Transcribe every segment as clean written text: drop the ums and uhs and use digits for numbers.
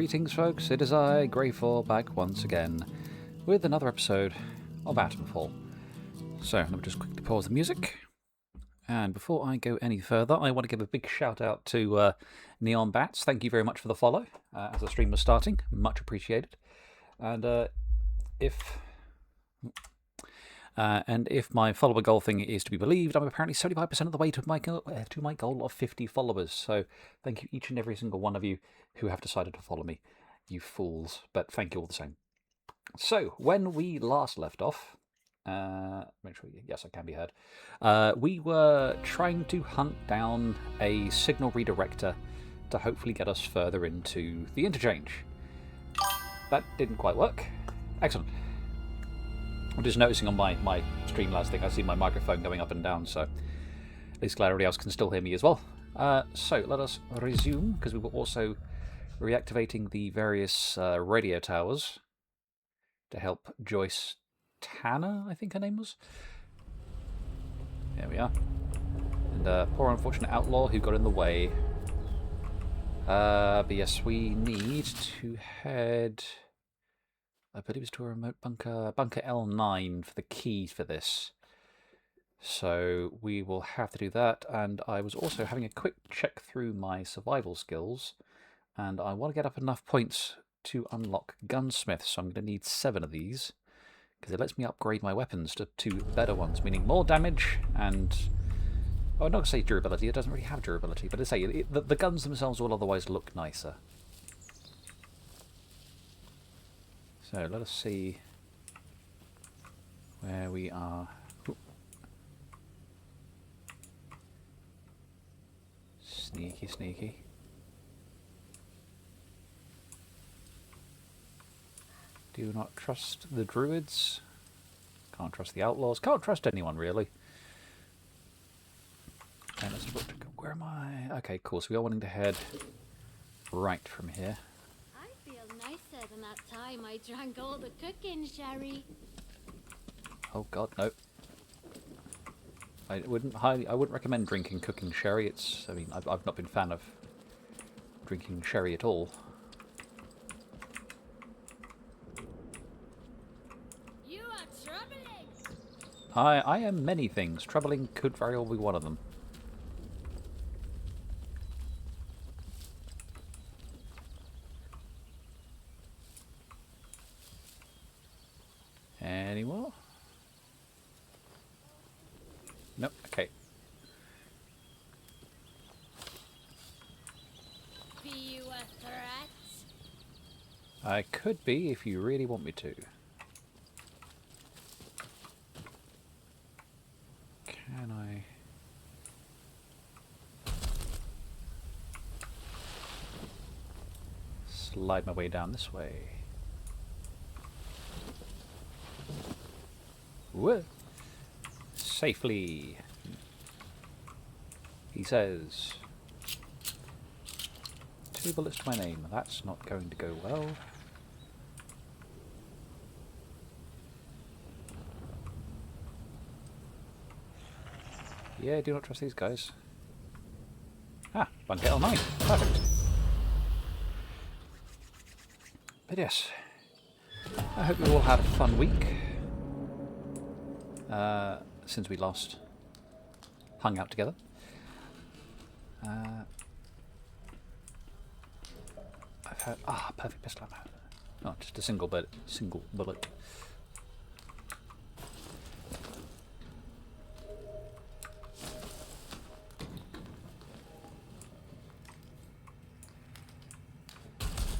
Greetings folks, it is I, Greyfore, back once again with another episode of Atomfall. So, let me just quickly pause the music. And before I go any further, I want to give a big shout out to Neon Bats. Thank you very much for the follow as the stream was starting. Much appreciated. And if my follower goal thing is to be believed, I'm apparently 75% of the way to my goal of 50 followers. So thank you each and every single one of you who have decided to follow me. You fools. But thank you all the same. So, when we last left off, make sure, yes, I can be heard. We were trying to hunt down a signal redirector to hopefully get us further into the interchange. That didn't quite work. Excellent. I'm just noticing on my Streamlabs thing, I see my microphone going up and down, so at least glad everybody else can still hear me as well. So let us resume, because we were also reactivating the various radio towers to help Joyce Tanner, I think her name was. There we are. And poor unfortunate outlaw who got in the way. But yes, we need to head, I believe it's to a remote bunker, bunker L9 for the key for this. So we will have to do that. And I was also having a quick check through my survival skills, and I want to get up enough points to unlock gunsmith, so I'm going to need 7 of these, because it lets me upgrade my weapons to 2 better ones, meaning more damage and, well, I'm not going to say durability, it doesn't really have durability, but I say the guns themselves will otherwise look nicer. So let us see where we are. Ooh. Sneaky, sneaky. Do not trust the druids. Can't trust the outlaws. Can't trust anyone, really. And let's look. Where am I? Okay, cool. So we are wanting to head right from here. I feel nicer than that time I drank all the cooking sherry. Oh God, no. I wouldn't recommend drinking cooking sherry. It's. I mean, I've not been a fan of drinking sherry at all. I am many things. Troubling could very well be one of them. Any more? Nope, okay. Be you a threat? I could be if you really want me to. Can I? Slide my way down this way. Whoa! Safely, he says. 2 bullets to my name. That's not going to go well. Yeah, do not trust these guys. Ah, bunker L9. Perfect. But yes, I hope you all had a fun week since we last hung out together. I've had perfect pistol ammo. Not just a single bullet.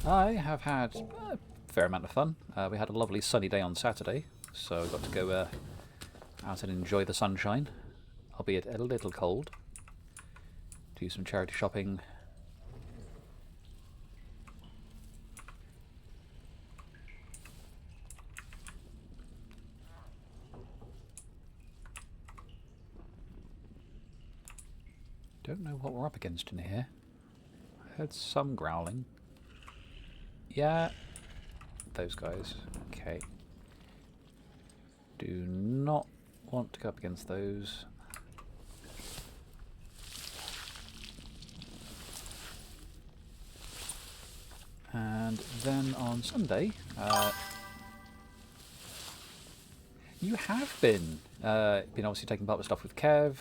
I have had a fair amount of fun. We had a lovely sunny day on Saturday, so I got to go out and enjoy the sunshine, albeit a little cold. Do some charity shopping. Don't know what we're up against in here. I heard some growling. Yeah, those guys. Okay. Do not want to go up against those. And then on Sunday, you have been obviously taking part with stuff with Kev,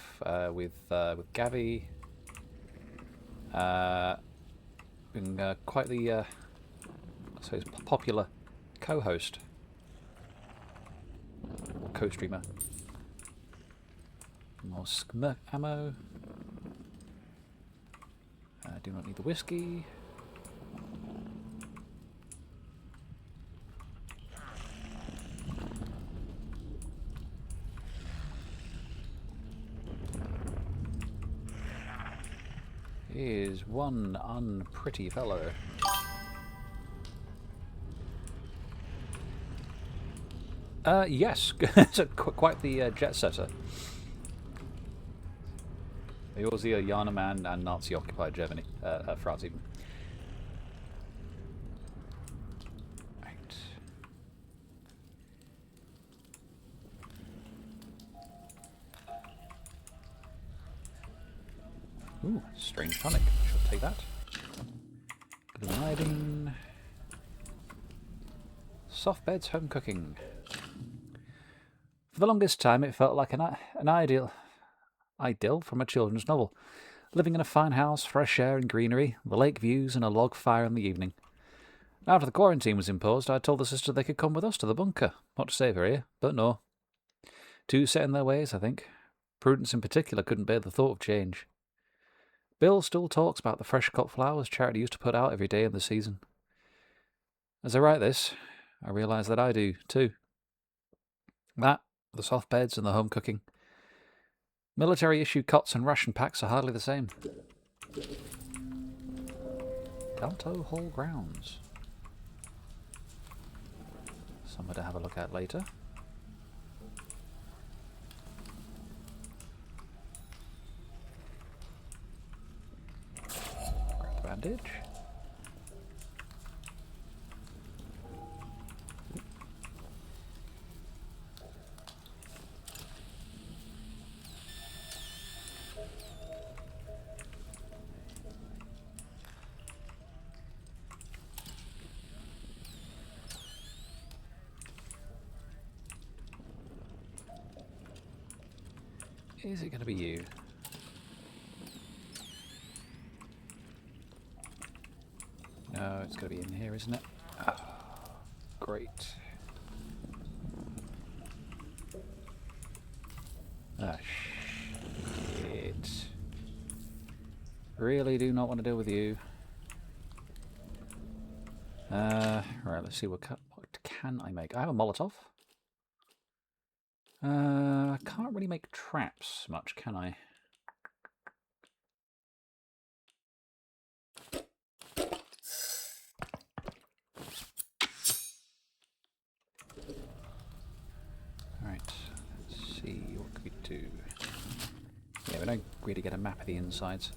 with Gavi, been quite the I suppose popular co-host or co-streamer. More skmurk ammo. Do not need the whiskey. Is one unpretty fellow. Yes, quite the jet setter. He was the Yana man and Nazi-occupied Germany, France even. Right. Ooh, strange tonic. Should take that. Bit of iodine. Soft beds, home cooking. For the longest time, it felt like an ideal from a children's novel. Living in a fine house, fresh air and greenery, the lake views and a log fire in the evening. After the quarantine was imposed, I told the sister they could come with us to the bunker. Not to save her here, but no. Too set in their ways, I think. Prudence in particular couldn't bear the thought of change. Bill still talks about the fresh cut flowers Charity used to put out every day in the season. As I write this, I realise that I do, too. That, the soft beds and the home cooking. Military-issue cots and ration packs are hardly the same. Dalto Hall grounds. Somewhere to have a look at later. Grab the bandage. Is it going to be you? No, it's going to be in here, isn't it? Oh, great. Ah, shit. Really do not want to deal with you. Right, let's see what can I make. I have a Molotov. I can't really make traps much, can I? Alright, let's see, what can we do? Yeah, we don't really get a map of the insides.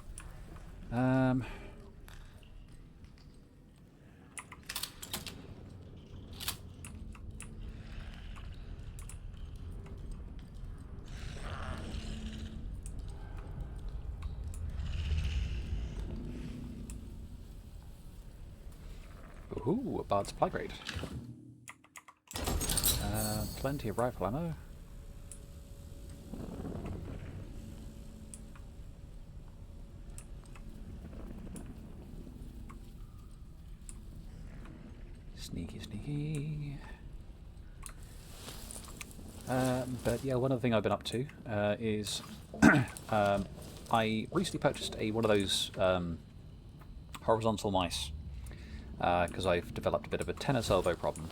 Ooh, a Bard's Supply Crate. Plenty of rifle ammo. Sneaky, sneaky. But yeah, one other thing I've been up to is I recently purchased one of those horizontal mice because I've developed a bit of a tennis elbow problem,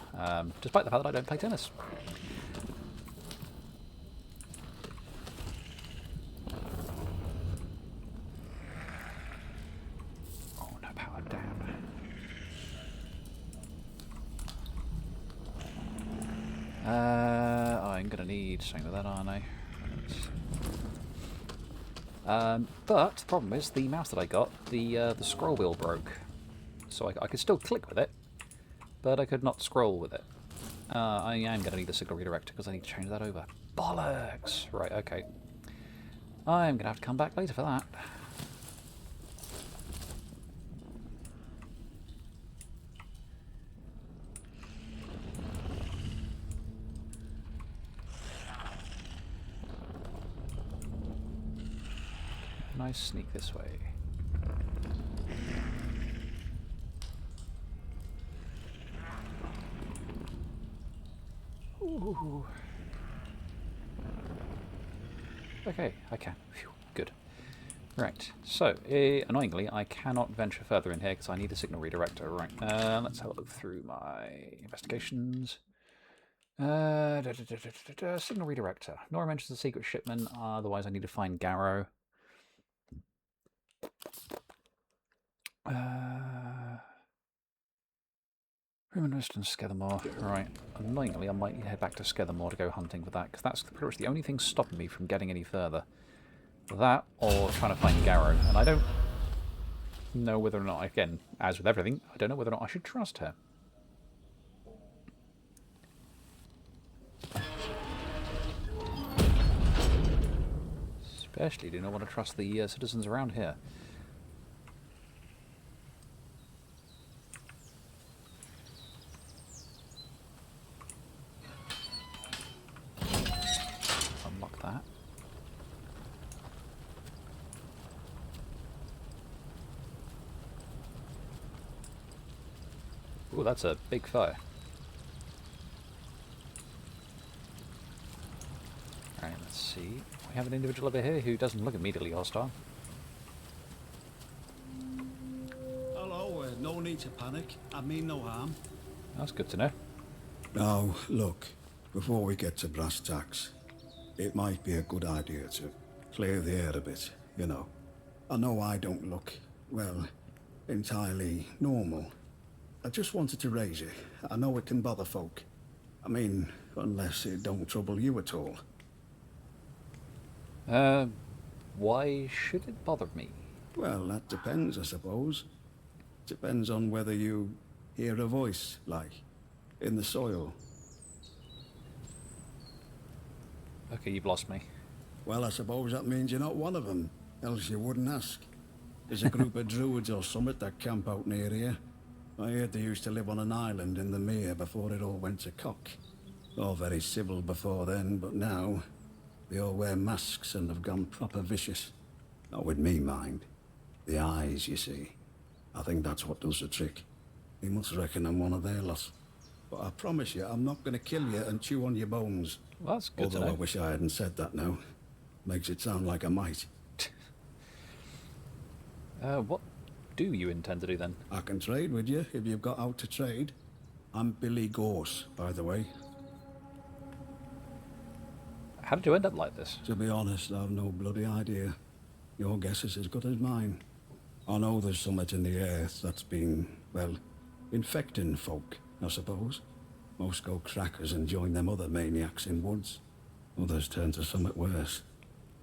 despite the fact that I don't play tennis. Oh, no power down. I'm going to need something with that, aren't I? But the problem is the mouse that I got, the scroll wheel broke. So I could still click with it, but I could not scroll with it. I am going to need a signal redirector because I need to change that over. Bollocks! Right, okay. I'm going to have to come back later for that. can I sneak this way? Ooh. Okay, I can. Phew, good. Right, so, annoyingly, I cannot venture further in here because I need a signal redirector. Right, let's have a look through my investigations. Signal redirector. Nora mentions the secret shipment, otherwise I need to find Garrow. Ruminist and Skethermore. Right, annoyingly, I might head back to Skethermore to go hunting for that, because that's pretty much the only thing stopping me from getting any further. That, or trying to find Garrow, and I don't know whether or not, again, as with everything, I don't know whether or not I should trust her. Especially do not want to trust the citizens around here. Unlock that. Ooh, that's a big fire. Right, let's see. We have an individual over here who doesn't look immediately hostile. Hello, no need to panic. I mean no harm. That's good to know. Now, look, before we get to brass tacks, it might be a good idea to clear the air a bit, you know. I know I don't look, well, entirely normal. I just wanted to raise it. I know it can bother folk. I mean, unless it don't trouble you at all. Why should it bother me? Well, that depends, I suppose. Depends on whether you hear a voice, like, in the soil. Okay, you've lost me. Well, I suppose that means you're not one of them, else you wouldn't ask. There's a group of druids or summit that camp out near here. I heard they used to live on an island in the mere before it all went to cock. All very civil before then, but now they all wear masks and have gone proper vicious. Not with me, mind. The eyes, you see. I think that's what does the trick. You must reckon I'm one of their lot. But I promise you, I'm not going to kill you and chew on your bones. Well, that's good to Although know. I wish I hadn't said that now. Makes it sound like I might. What do you intend to do then? I can trade with you if you've got out to trade. I'm Billy Gorse, by the way. How did you end up like this? To be honest, I've no bloody idea. Your guess is as good as mine. I know there's something in the earth that's been, well, infecting folk, I suppose. Most go crackers and join them other maniacs in woods. Others turn to something worse.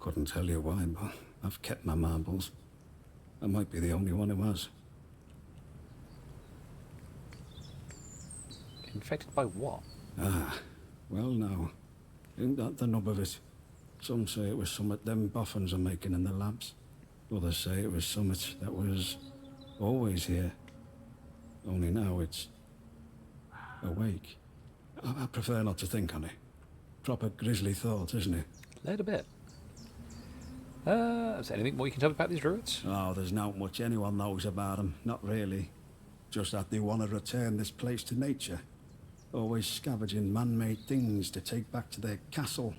Couldn't tell you why, but I've kept my marbles. I might be the only one who has. Infected by what? Ah, well now. Ain't that the nub of it? Some say it was something them boffins are making in the labs. Others say it was something that was always here. Only now it's awake. I prefer not to think on it. Proper grisly thought, isn't it? A little bit. Is there anything more you can tell me about these druids? Oh, there's not much anyone knows about them. Not really. Just that they want to return this place to nature. Always scavenging man-made things to take back to their castle.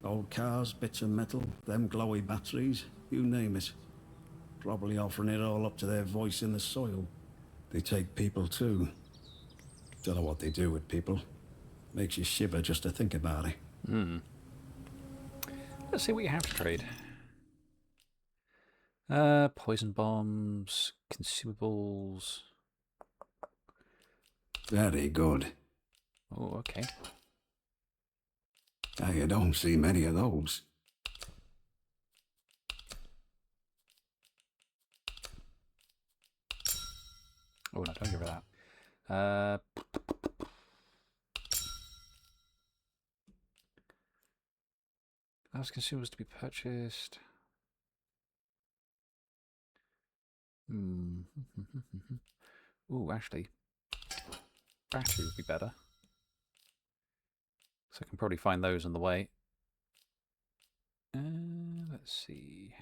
Old cars, bits of metal, them glowy batteries, you name it. Probably offering it all up to their voice in the soil. They take people too. Don't know what they do with people. Makes you shiver just to think about it. Let's see what you have to trade. Poison bombs, consumables. Very good. Oh, okay. You don't see many of those. Oh, no, don't give her that. Ask consumers to be purchased. Ooh, actually, battery would be better. So I can probably find those on the way. Let's see.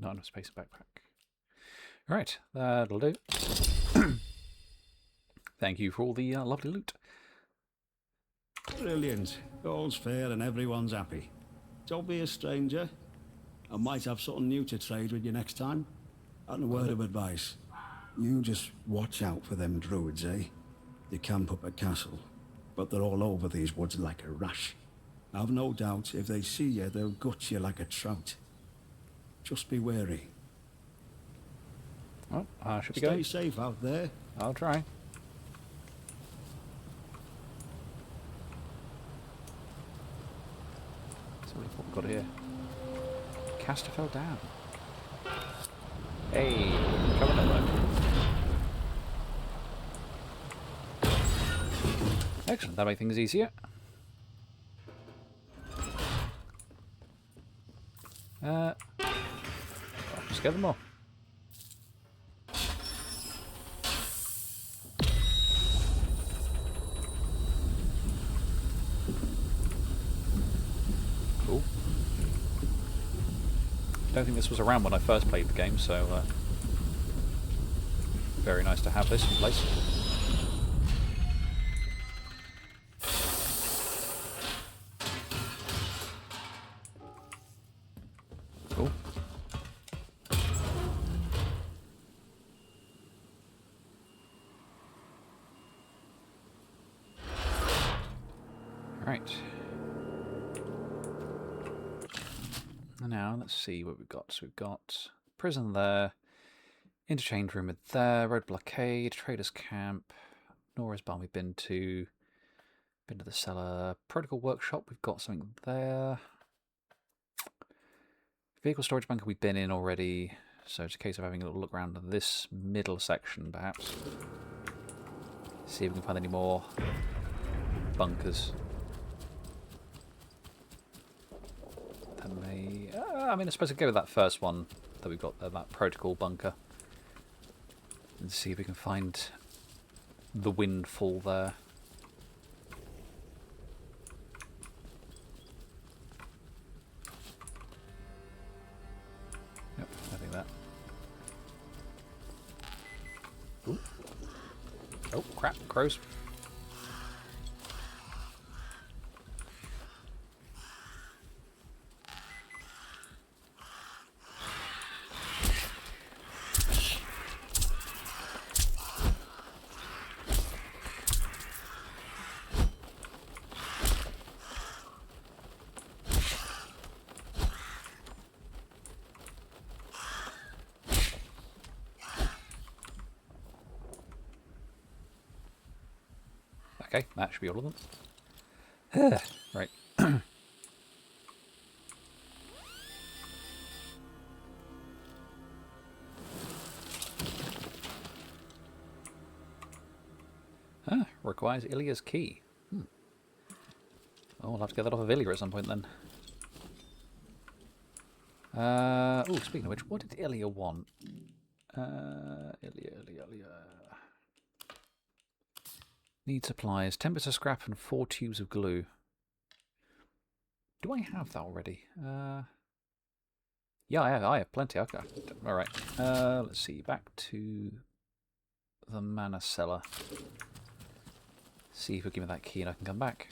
Not enough space in backpack. Right, that'll do. Thank you for all the lovely loot. Brilliant. All's fair and everyone's happy. Don't be a stranger. I might have something new to trade with you next time. And a word of advice. You just watch out for them druids, eh? They camp up at castle, but they're all over these woods like a rash. I've no doubt if they see you, they'll gut you like a trout. Just be wary. Well, I should be Stay going. safe out there. I'll try. So what have we got here? Casterfell Dam. Hey, cover network. Excellent, that'll make things easier. I'll just get them all. Cool. Don't think this was around when I first played the game, so very nice to have this in place. Cool. Right. Now, let's see what we've got. So we've got prison there, interchange room there, road blockade, traders camp, Nora's barn we've been to the cellar, protocol workshop, we've got something there. Vehicle storage bunker we've been in already, so it's a case of having a little look around this middle section perhaps. See if we can find any more bunkers. That may... I mean, I suppose I'll go with that first one that we've got there, that protocol bunker. And see if we can find the windfall there. Yep, I think that. Ooh. Oh, crap, crows. Okay, that should be all of them. Right. Requires Ilya's key. Oh, we'll have to get that off of Ilya at some point then. Oh, speaking of which, what did Ilya want? Ilya. Need supplies, 10% scrap and 4 tubes of glue. Do I have that already? Yeah, I have plenty. Okay. Alright. Let's see. Back to the mana cellar. See if he'll give me that key and I can come back.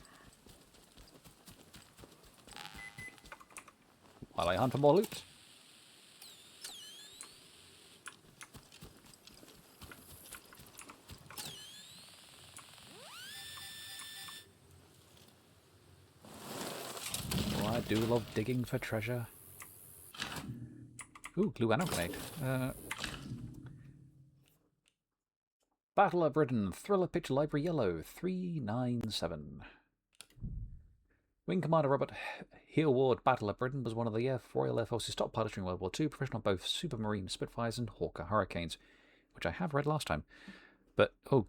While I hunt for more loot. I do love digging for treasure. Ooh, glue and grenade. Battle of Britain, Thriller Picture Library Yellow, 397. Wing Commander Robert Heelward, Battle of Britain, was one of the Royal Air Force's top pilots during World War II, professional on both Supermarine Spitfires and Hawker Hurricanes, which I have read last time. But, oh,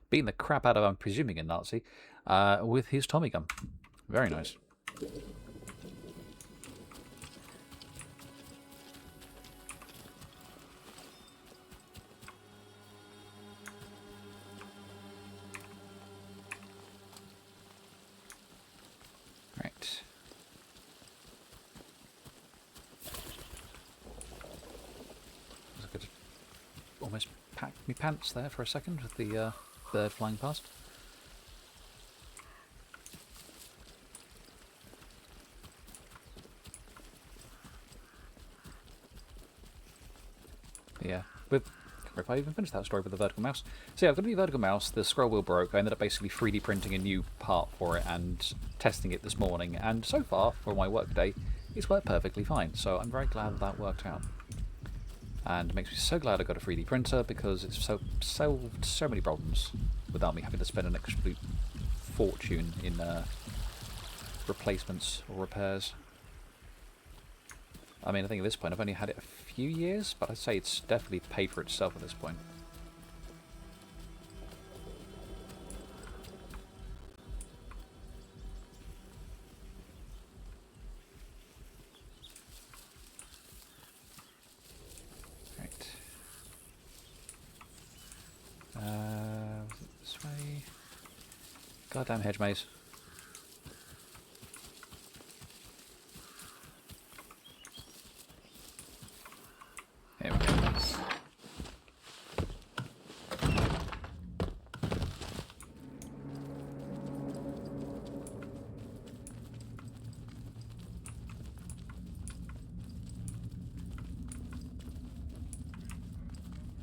beating the crap out of, I'm presuming, a Nazi, with his Tommy gun. Very nice. Right. me pants there for a second with the bird flying past. Yeah, with... If I even finished that story with the vertical mouse. So yeah, I've got a new vertical mouse, the scroll wheel broke, I ended up basically 3D printing a new part for it and testing it this morning, and so far, for my work day, it's worked perfectly fine, so I'm very glad that worked out. And it makes me so glad I got a 3D printer, because it's solved so many problems without me having to spend an absolute fortune in replacements or repairs. I mean, I think at this point I've only had it a few years, but I'd say it's definitely paid for itself at this point. Right. Was it this way? Goddamn hedge maze. There we go.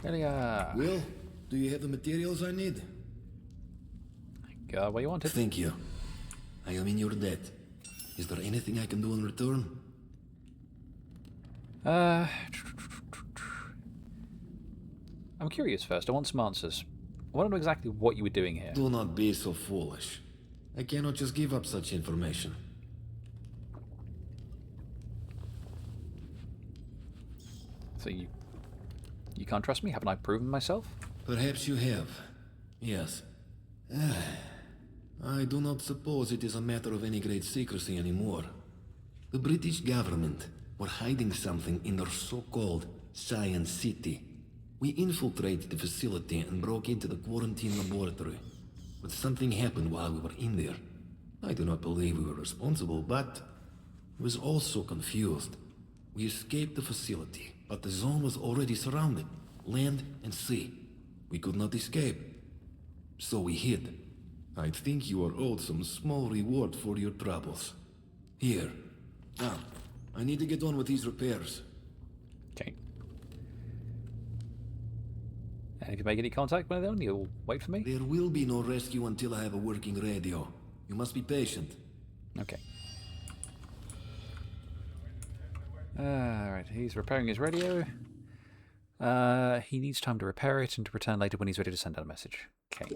Elia! Will, do you have the materials I need? Got what you wanted. Thank you. I am in your debt. Is there anything I can do in return? I'm curious first. I want some answers. I want to know exactly what you were doing here. Do not be so foolish. I cannot just give up such information. So you can't trust me? Haven't I proven myself? Perhaps you have. Yes. I do not suppose it is a matter of any great secrecy anymore. The British government were hiding something in their so-called Science City. We infiltrated the facility and broke into the quarantine laboratory. But something happened while we were in there. I do not believe we were responsible, but I was also confused. We escaped the facility, but the zone was already surrounded, land and sea. We could not escape. So we hid. I think you are owed some small reward for your troubles. Here. Now, I need to get on with these repairs. Okay. And if you make any contact with anyone, you'll wait for me? There will be no rescue until I have a working radio. You must be patient. Okay. Alright, he's repairing his radio. He needs time to repair it and to return later when he's ready to send out a message. Okay.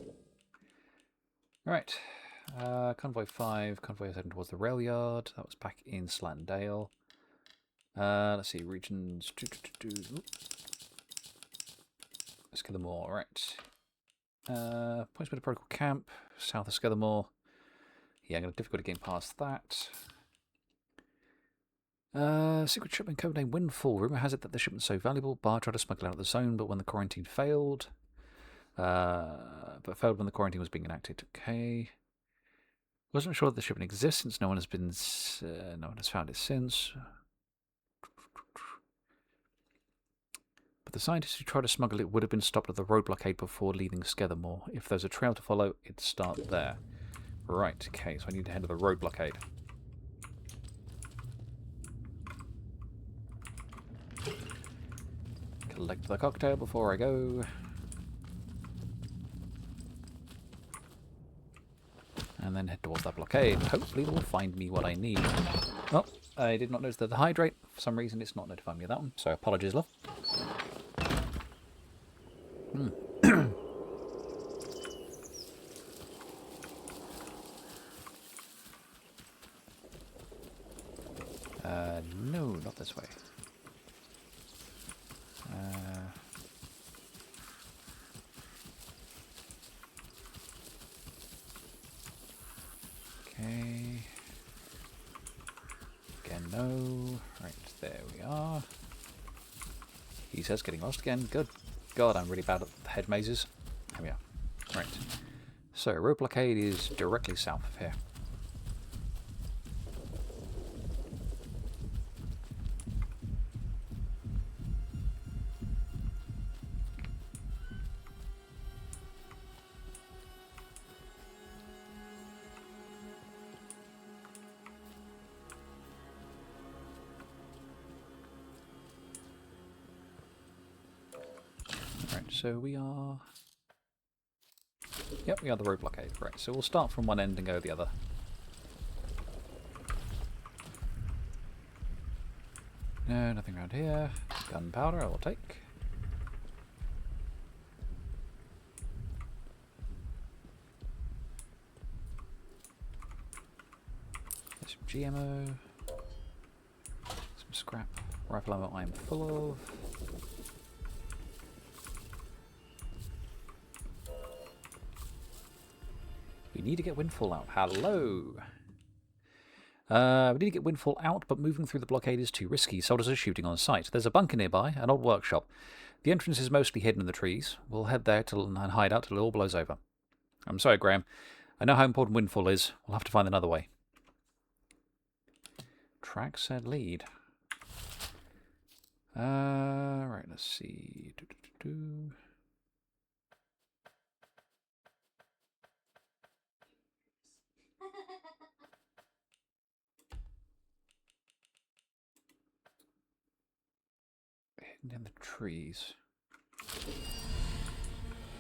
Right. Convoy 5. Convoy is heading towards the rail yard. That was back in Slandale. Let's see, regions... Skidamore, right. Pointsman Protocol Camp, south of Skidamore. Yeah, I'm going to have difficulty getting past that. Secret shipment codename Windfall. Rumour has it that the shipment's so valuable, Bar tried to smuggle out of the zone, but when the quarantine failed... but failed when the quarantine was being enacted. Okay. Wasn't sure that the shipment exists since no one has found it since. But the scientists who tried to smuggle it would have been stopped at the road blockade before leaving Skethermore. If there's a trail to follow, it'd start there. Right, okay, so I need to head to the road blockade. Collect the cocktail before I go. And then head towards that blockade. Hopefully it will find me what I need. Oh, I did not notice that the hydrate. For some reason it's not notifying me of that one. So apologies, love. No, not this way. Okay. Again, no. Right, there we are. He says getting lost again. Good. God, I'm really bad at the hedge mazes. Here we are. Right. So, road blockade is directly south of here. so we are... Yep, we are the road blockade. Right, so we'll start from one end and go the other. No, nothing around here. Gunpowder I will take. Some GMO. Some scrap. Rifle ammo I am full of. We need to get Windfall out. Hello! We need to get Windfall out, but moving through the blockade is too risky. Soldiers are shooting on sight. There's a bunker nearby, an old workshop. The entrance is mostly hidden in the trees. We'll head there and hide out till it all blows over. I'm sorry, Graham. I know how important Windfall is. We'll have to find another way. Track said lead. Right, let's see. Hidden in the trees.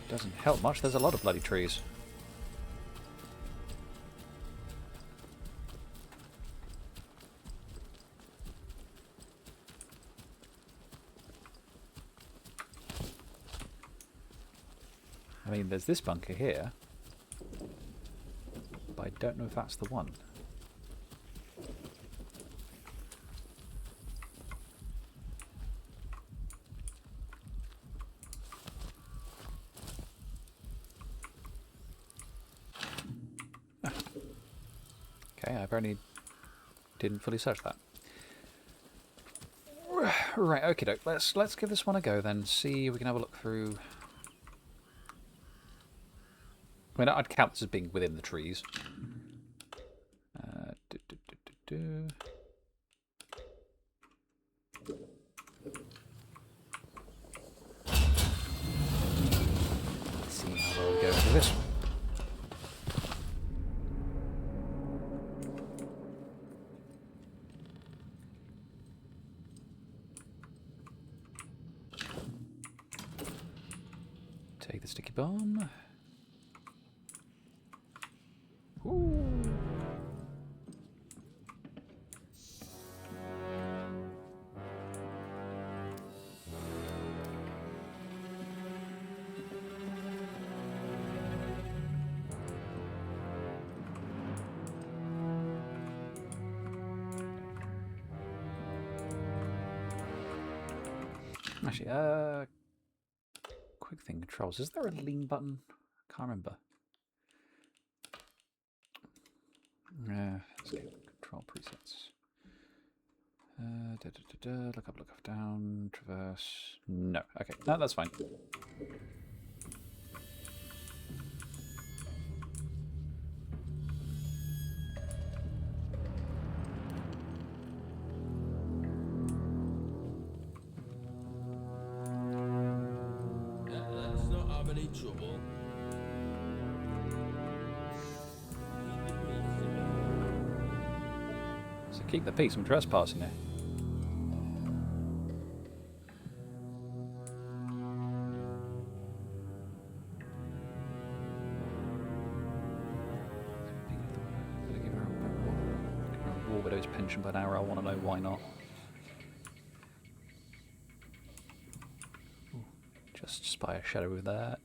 Doesn't help much, there's a lot of bloody trees. I mean, there's this bunker here, but I don't know if that's the one. Okay, I apparently didn't fully search that. Right, okay, doke. Let's give this one a go then. See if we can have a look through. I mean, I'd count this as being within the trees. Let's see how well we go into this one. Take the sticky bomb. Ooh. Actually, quick thing, controls. Is there a lean button? I can't remember. Yeah, let's get control presets. Look up, down, traverse. No, okay, no, that's fine. Let's not have any trouble. So keep the peace. I'm trespassing here. Give her a war widow's pension by an hour. I want to know why not. Ooh, just spy a shadow with that.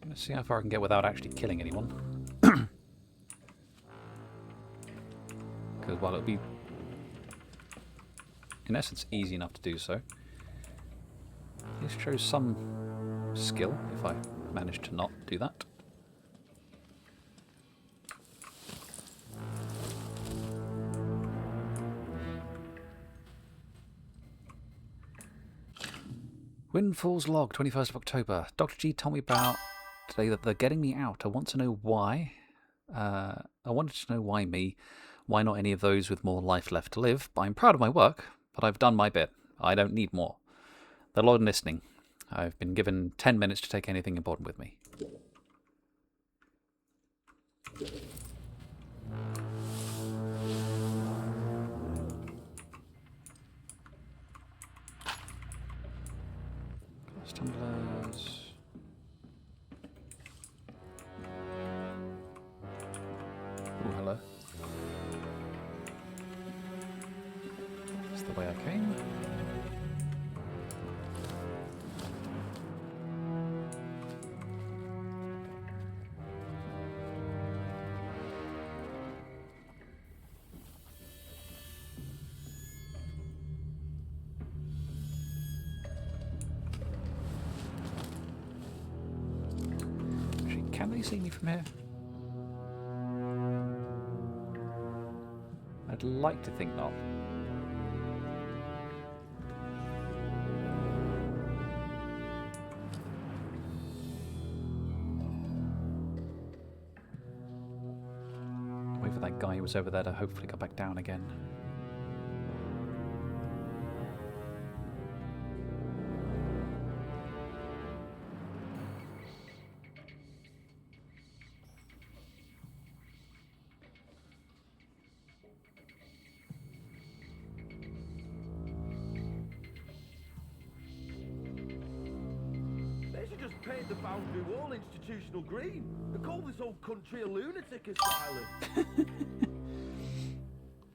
Let's see how far I can get without actually killing anyone. Because while it'll be, in essence, easy enough to do so, this shows some skill if I manage to not do that. Windfall's log, 21st of October. Dr. G told me about today that they're getting me out. I want to know why. I wanted to know why me. Why not any of those with more life left to live? But I'm proud of my work, but I've done my bit. I don't need more. They're not listening. I've been given 10 minutes to take anything important with me. Glass tumblers. Oh, hello. That's the way I came. Actually, can they see me from here? I'd like to think not. Wait for that guy who was over there to hopefully go back down again. They should just paint the boundary wall institutional green and call this whole country a lunatic asylum.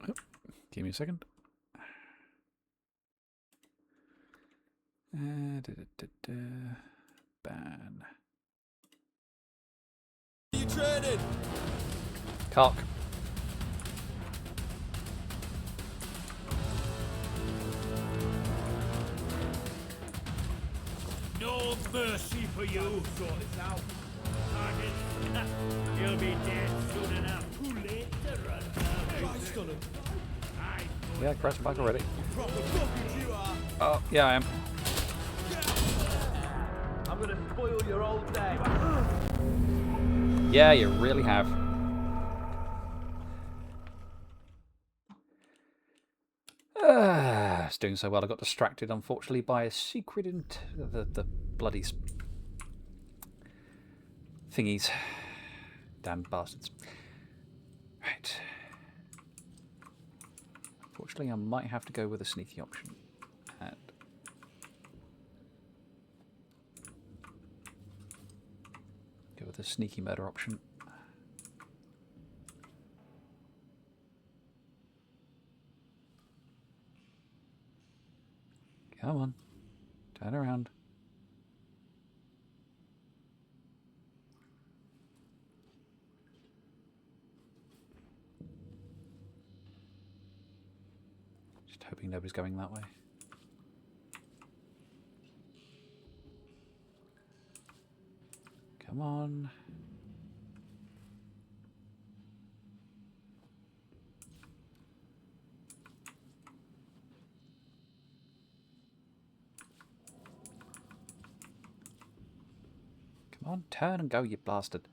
Oh, give me a second. Ban. You trading? Cock. No mercy for you. Sort this out. Target. You'll be dead soon enough. Too late to run now. Christ on him. Yeah, crashing back already. Proper fuckers you are. Oh, yeah, I am. I'm gonna spoil your whole day. Yeah, you really have. It's doing so well. I got distracted, unfortunately, by a secret the bloody thingies. Damn bastards. Right. Unfortunately, I might have to go with a sneaky option. And go with a sneaky murder option. Come on. Turn around. Just hoping nobody's going that way. Come on. Come on, turn and go, you bastard.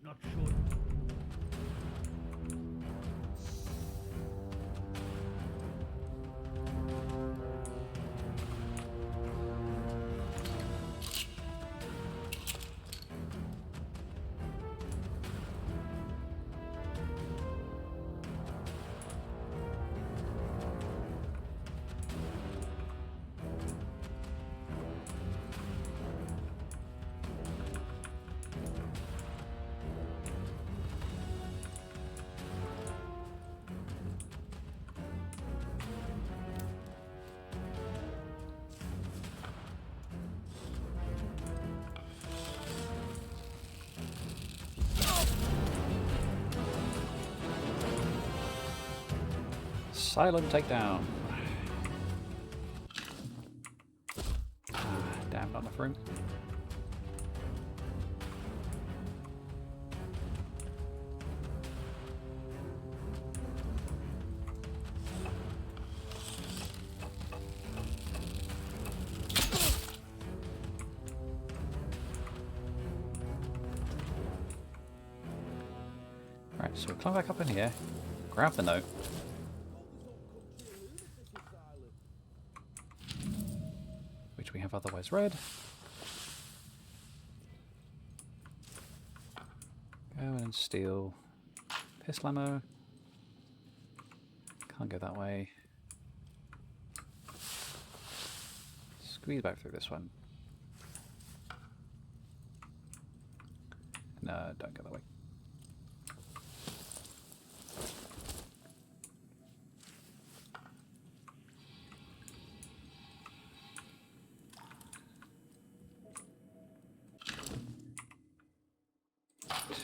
Not sure. Silent takedown. Damn, not enough room. Right, so we'll climb back up in here, grab the note. Which we have otherwise read. Go in and steal pistol ammo. Can't go that way. Squeeze back through this one. No, don't go that way.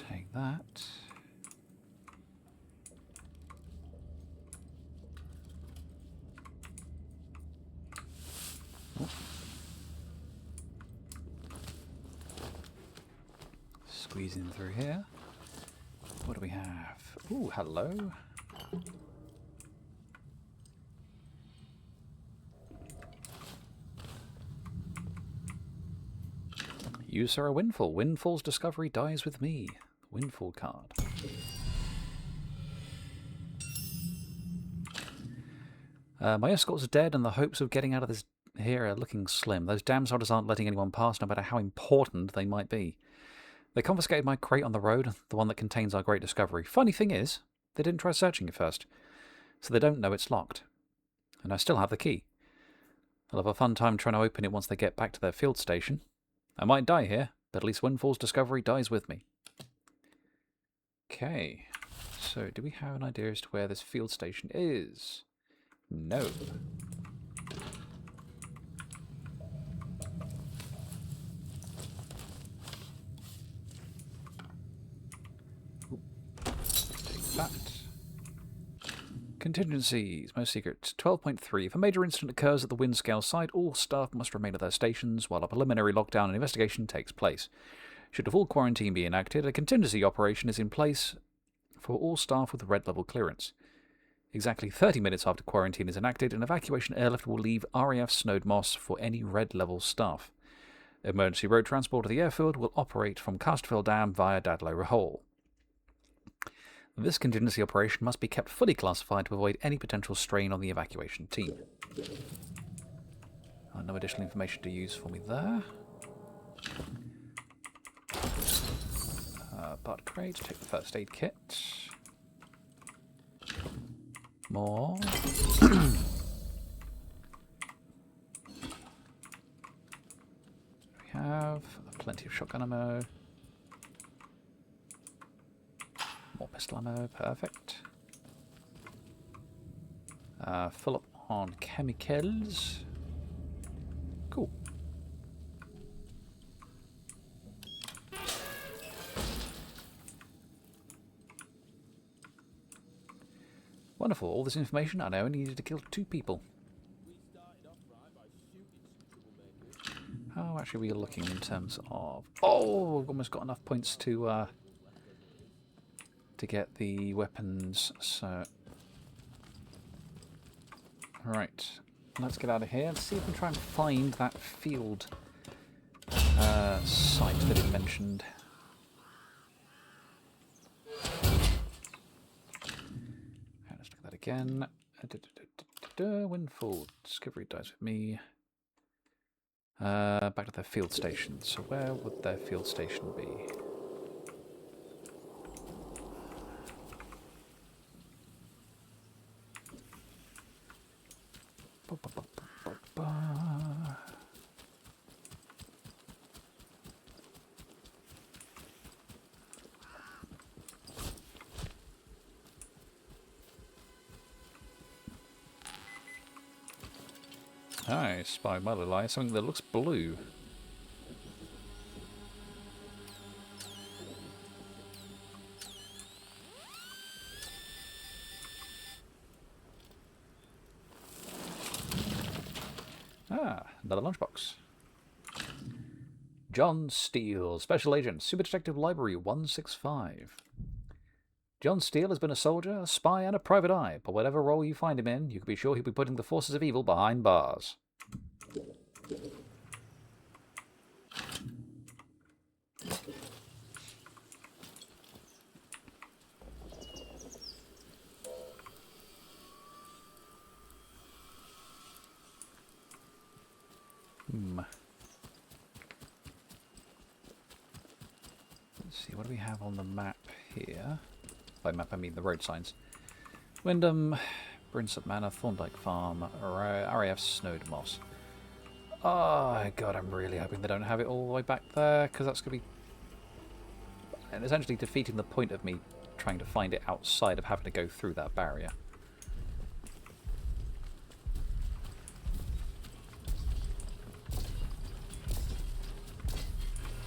Take that. Oh. Squeezing through here. What do we have? Ooh, hello. You, sir, a Windfall. Windfall's discovery dies with me. Windfall card. My escort's dead and the hopes of getting out of this here are looking slim. Those damn soldiers aren't letting anyone pass, no matter how important they might be. They confiscated my crate on the road, the one that contains our great discovery. Funny thing is, they didn't try searching it first, so they don't know it's locked. And I still have the key. I'll have a fun time trying to open it once they get back to their field station. I might die here, but at least Windfall's discovery dies with me. Okay, so do we have an idea as to where this field station is? No. Ooh. Take that. Contingencies, most secret. 12.3. If a major incident occurs at the Windscale site, all staff must remain at their stations while a preliminary lockdown and investigation takes place. Should a full quarantine be enacted, a contingency operation is in place for all staff with red level clearance. Exactly 30 minutes after quarantine is enacted, an evacuation airlift will leave RAF Snowed Moss for any red level staff. Emergency road transport to the airfield will operate from Casterville Dam via Dadlow Hole. This contingency operation must be kept fully classified to avoid any potential strain on the evacuation team. No additional information to use for me there. Bud crate, take the first aid kit. More. We have plenty of shotgun ammo. More pistol ammo, perfect. Fill up on chemicals. Cool. Wonderful. All this information, and I only needed to kill 2 people. How actually are we looking in terms of... Oh, we've almost got enough points to get the weapons, so... Right. Let's get out of here and see if we can try and find that field site that it mentioned. Let's look at that again. Windfall. Discovery dies with me. Back to their field station. So where would their field station be? I spy my little eye, something that looks blue. Ah, another lunchbox. John Steele, Special Agent, Super Detective Library 165. John Steele has been a soldier, a spy, and a private eye, but whatever role you find him in, you can be sure he'll be putting the forces of evil behind bars. see, what do we have on the map here? By map, I mean the road signs. Wyndham, Brinsop Manor, Thorndyke Farm, RAF Snowed Moss. Oh, God, I'm really hoping they don't have it all the way back there, because that's going to be... and essentially defeating the point of me trying to find it outside of having to go through that barrier.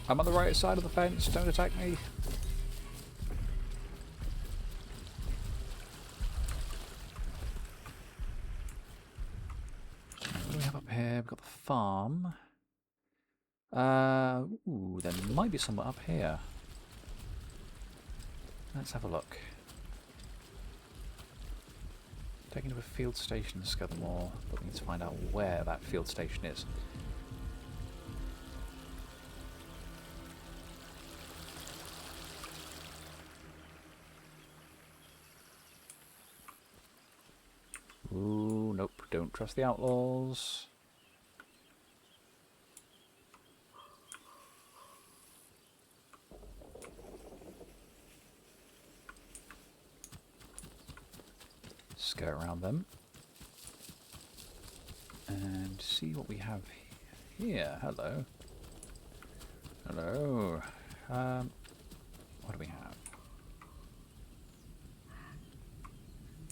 I'm on the right side of the fence, don't attack me. What do we have up here? We've got the farm. Ooh, there might be somewhere up here. Let's have a look. Taking to a field station, Scudamore, but we need to find out where that field station is. Ooh, nope, don't trust the outlaws. Go around them and see what we have here. Hello. Hello. What do we have?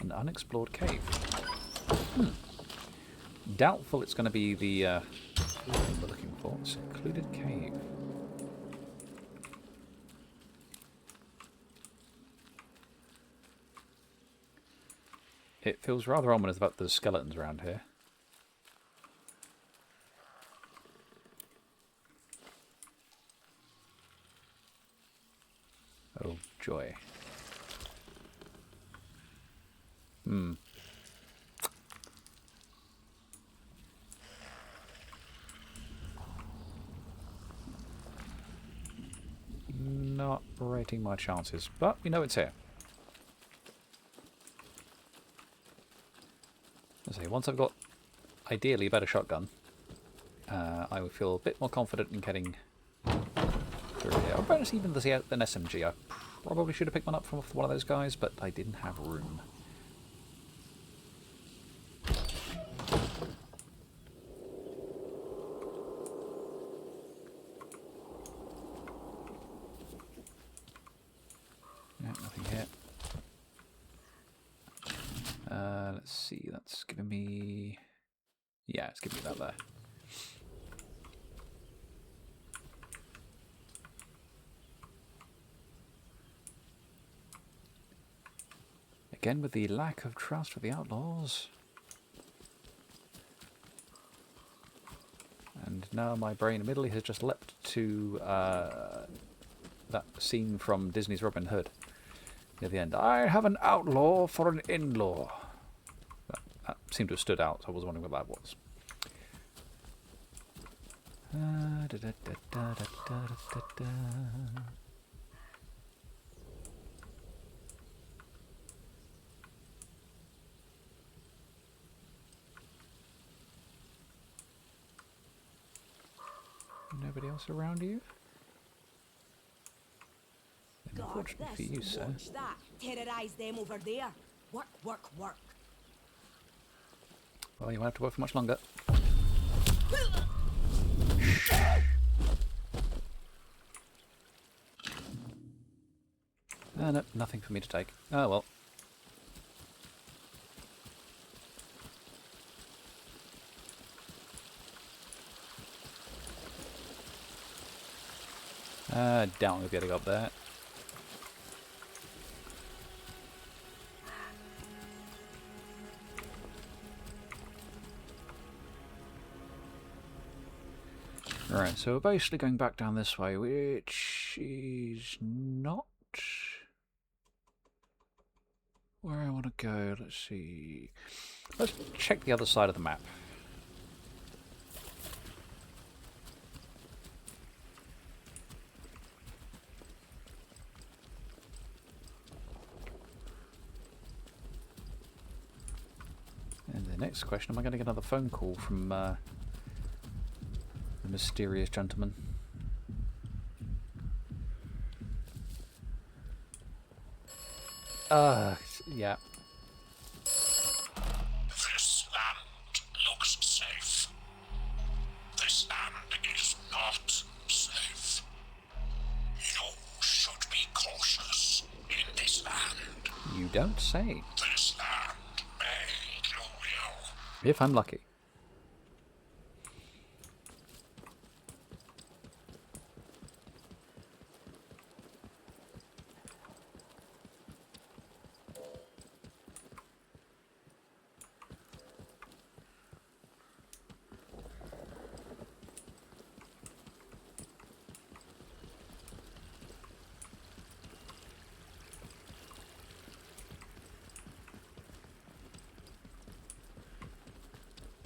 An unexplored cave. Doubtful it's going to be the thing we're looking for. Secluded cave. It feels rather ominous about the skeletons around here. Oh, joy. Not rating my chances, but we know it's here. So once I've got, ideally, a better shotgun, I would feel a bit more confident in getting through here. Or perhaps even an SMG. I probably should have picked one up from one of those guys, but I didn't have room. Yeah, nothing here. Let's see, that's giving me... yeah, it's giving me that there. Again with the lack of trust with the outlaws. And now my brain immediately has just leapt to that scene from Disney's Robin Hood. Near the end, I have an outlaw for an in-law. That seemed to have stood out, so I was wondering what that was. Nobody else around you? Unfortunately for you, sir. Watch that. Terrorize them over there. Work, work, work. Well, you won't have to work for much longer. No, nothing for me to take. Oh well. Doubt we'll be able to go up there. Right, so we're basically going back down this way, which is not where I want to go. Let's see. Let's check the other side of the map. And the next question, am I going to get another phone call from the mysterious gentleman? Yeah. This land looks safe. This land is not safe. You should be cautious in this land. You don't say. This land may kill you. If I'm lucky.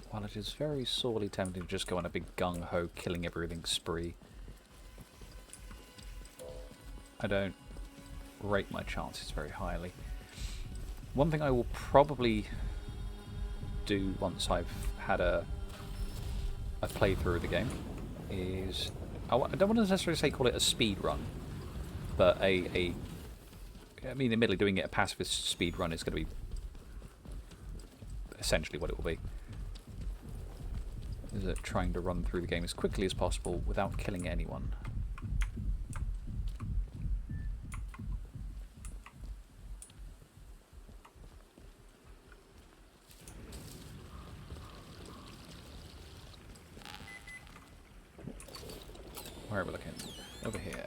While it is very sorely tempting to just go on a big gung-ho killing everything spree, I don't rate my chances very highly. One thing I will probably do once I've had a playthrough of the game is, I don't want to necessarily call it a speed run, but I mean, admittedly, doing it a pacifist speed run is going to be essentially what it will be. Is it trying to run through the game as quickly as possible without killing anyone. Where are we looking? Over here.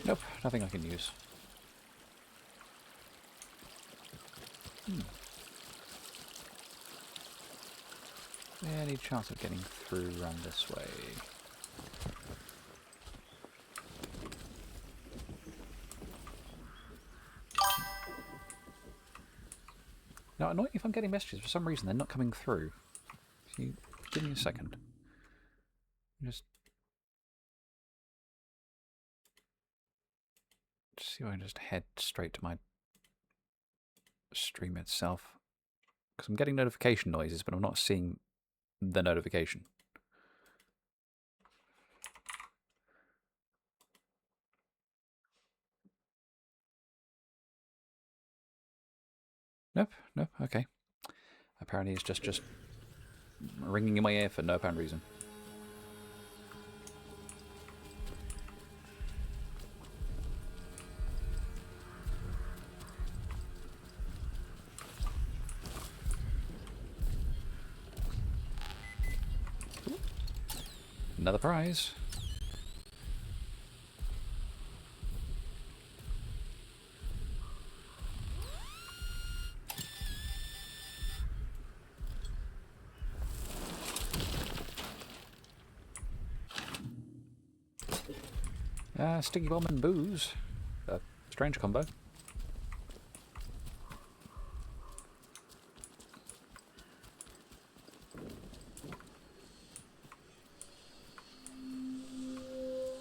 Nope, nothing I can use. Any chance of getting through around this way? Now, annoying if I'm getting messages, for some reason they're not coming through. So you give me a second. Just see if I can just head straight to my stream itself. Because I'm getting notification noises, but I'm not seeing the notification. Nope, nope, okay. Apparently it's just ringing in my ear for no apparent reason. Another prize. Sticky bomb and booze. A strange combo.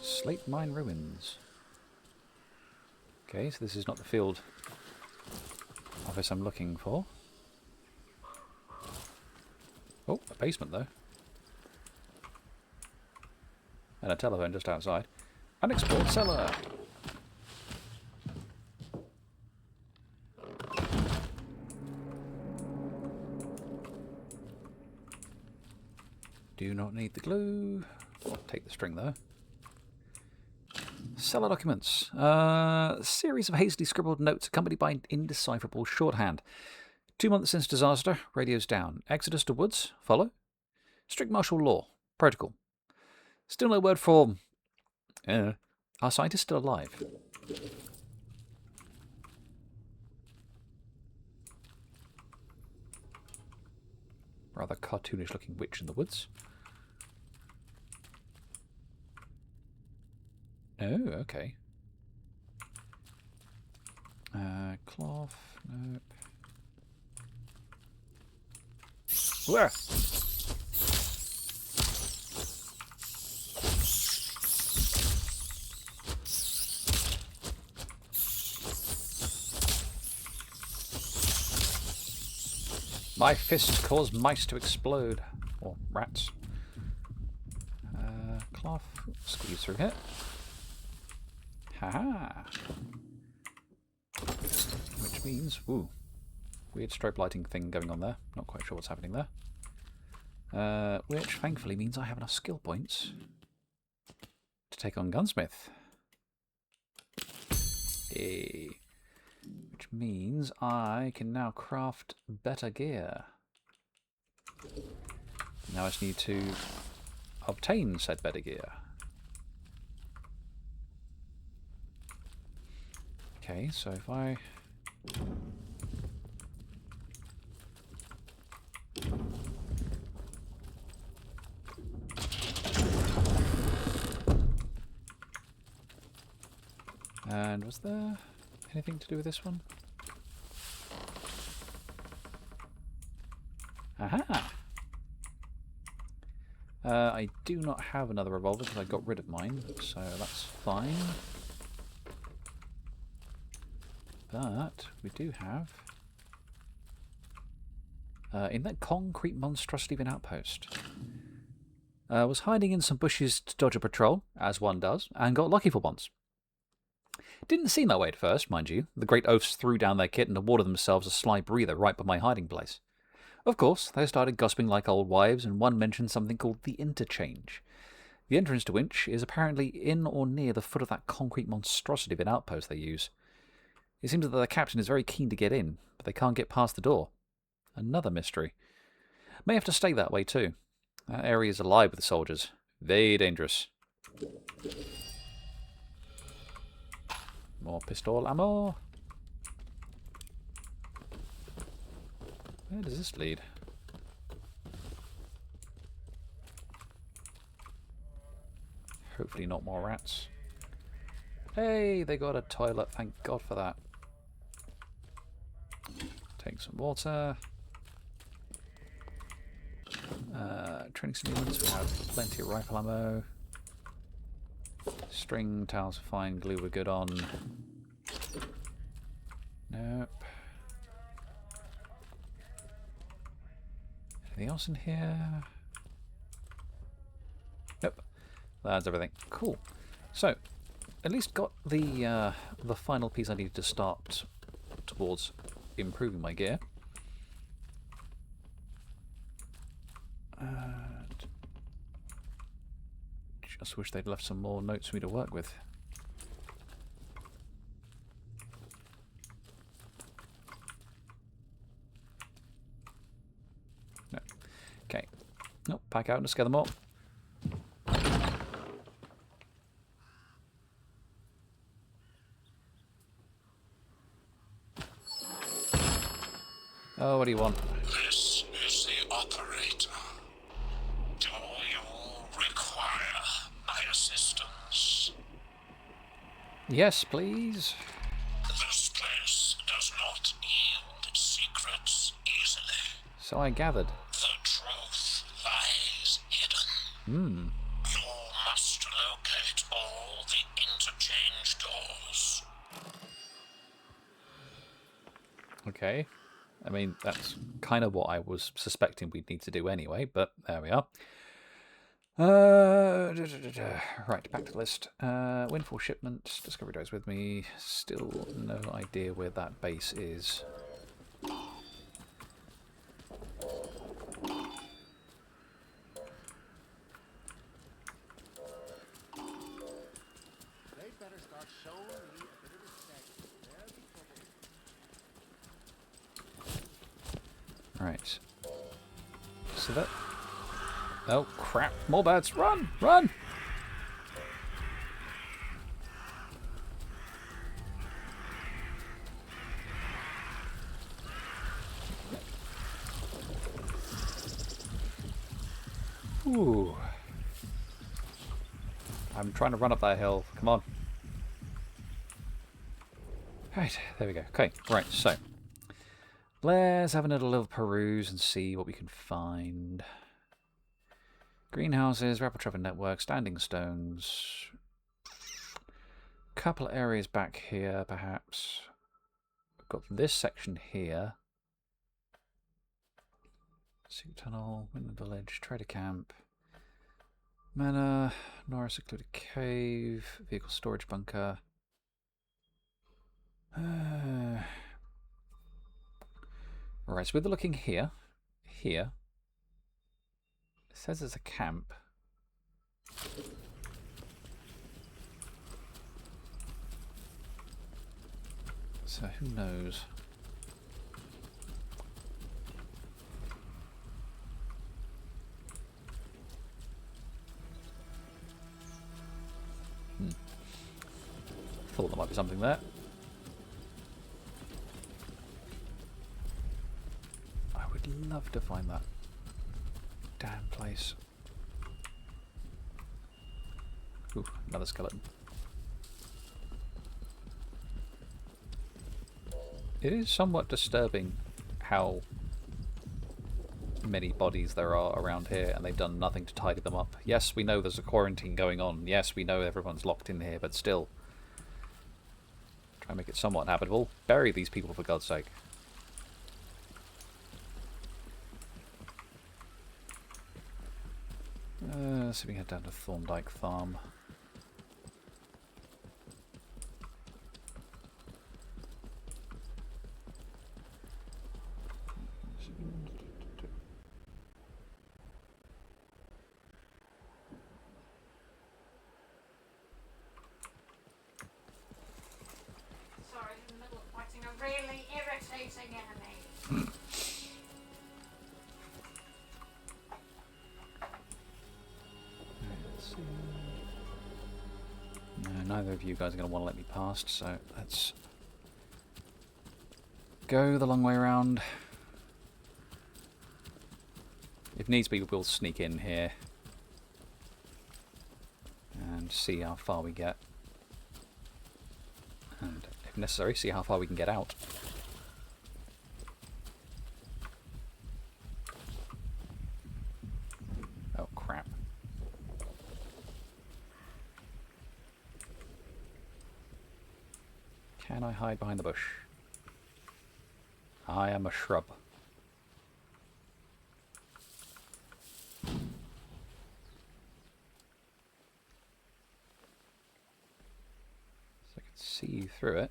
Slate mine ruins. Okay, so this is not the field office I'm looking for. Oh, a basement though. And a telephone just outside. Unexplored cellar! Do not need the glue. I'll take the string though. Cellar documents. Series of hastily scribbled notes accompanied by indecipherable shorthand. 2 months since disaster. Radios down. Exodus to woods. Follow. Strict martial law. Protocol. Still no word for... our scientist still alive. Rather cartoonish looking witch in the woods. Oh, okay. Cloth. Nope. Where? My fists cause mice to explode. Or rats. Cloth. Squeeze through here. Haha. Which means... Ooh. Weird strobe lighting thing going on there. Not quite sure what's happening there. Which thankfully means I have enough skill points to take on Gunsmith. Hey. Which means I can now craft better gear. Now I just need to obtain said better gear. Okay, so if I... And was there anything to do with this one? Aha! I do not have another revolver because I got rid of mine, so that's fine. But we do have... in that concrete monstrosity of an outpost. Was hiding in some bushes to dodge a patrol, as one does, and got lucky for once. Didn't seem that way at first, mind you. The great oafs threw down their kit and awarded themselves a sly breather right by my hiding place. Of course, they started gossiping like old wives, and one mentioned something called the Interchange. The entrance to which is apparently in or near the foot of that concrete monstrosity of an outpost they use. It seems that the captain is very keen to get in, but they can't get past the door. Another mystery. May have to stay that way too. That area is alive with soldiers. Very dangerous. More pistol ammo. Where does this lead? Hopefully not more rats. Hey, they got a toilet. Thank God for that. Take some water. Training stimulants. We have plenty of rifle ammo. String towels are fine. Glue we're good on. Nope. Anything else in here? Nope. That's everything. Cool. So, at least got the final piece I needed to start towards improving my gear. Just wish they'd left some more notes for me to work with. No. Okay. Nope, back out and scare them all. Oh, what do you want? This is the operator. Do you require my assistance? Yes, please. This place does not yield secrets easily. So I gathered. The truth lies hidden. You must locate all the interchange doors. Okay. I mean, that's kind of what I was suspecting we'd need to do anyway, but there we are. Right, back to the list. Windfall shipment, discovery dies with me. Still no idea where that base is. Right. So that... Oh, crap. More bats. Run! Run! Ooh. I'm trying to run up that hill. Come on. Right, there we go. Okay, right, so... let's have another little peruse and see what we can find. Greenhouses, rapid traffic network, standing stones. Couple areas back here, perhaps. We've got this section here. Sea tunnel, Windland Village, trader camp, manor, Nora secluded cave, vehicle storage bunker. Right, so we're looking here. Here. It says there's a camp. So who knows? Thought there might be something there. I would love to find that damn place. Ooh, another skeleton. It is somewhat disturbing how many bodies there are around here and they've done nothing to tidy them up. Yes, we know there's a quarantine going on. Yes, we know everyone's locked in here, but still. Try and make it somewhat habitable. Bury these people, for God's sake. So we head down to Thorndyke Farm. Sorry, in the middle of fighting a really irritating enemy. No, neither of you guys are going to want to let me past, so let's go the long way around. If needs be, we'll sneak in here and see how far we get. And if necessary, see how far we can get out. Oh, crap. Can I hide behind the bush? I am a shrub. So I can see through it.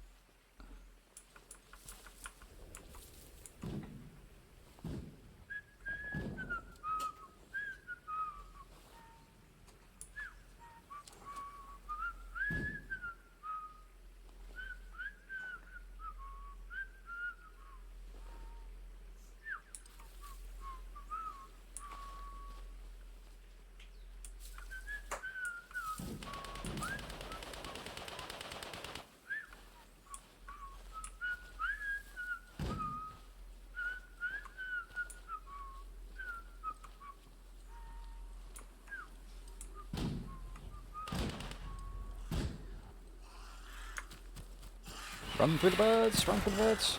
Run through the birds! Run through the birds!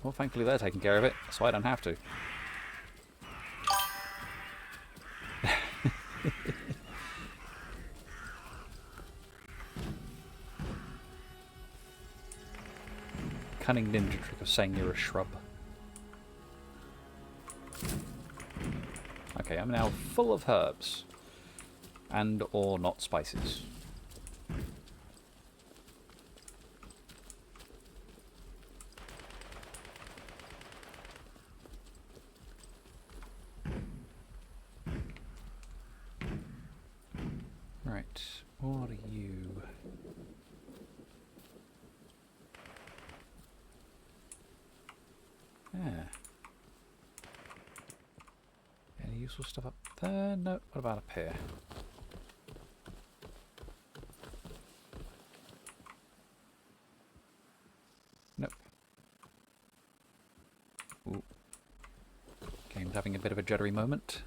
Well, thankfully they're taking care of it, so I don't have to. Cunning ninja trick of saying you're a shrub. Okay, I'm now full of herbs. And or not spices. Right, what are you? Yeah. Any useful stuff up there? No. What about up here? Nope. Ooh. Game's having a bit of a juddery moment.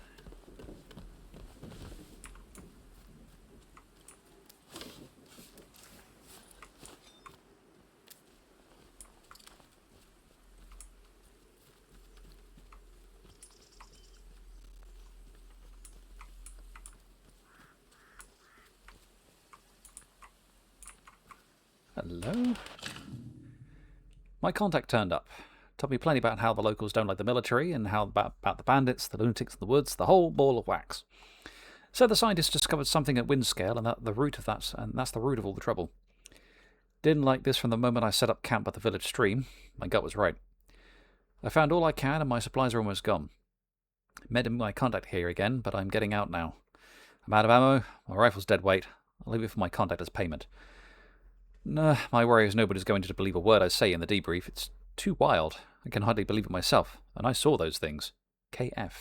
Hello? My contact turned up. Told me plenty about how the locals don't like the military and how about the bandits, the lunatics in the woods, the whole ball of wax. So the scientists discovered something at wind scale, and that's the root of all the trouble. Didn't like this from the moment I set up camp by the village stream. My gut was right. I found all I can, and my supplies are almost gone. Made my contact here again, but I'm getting out now. I'm out of ammo, my rifle's dead weight. I'll leave it for my contact as payment. Nah, my worry is nobody's going to believe a word I say in the debrief. It's too wild. I can hardly believe it myself, and I saw those things. KF.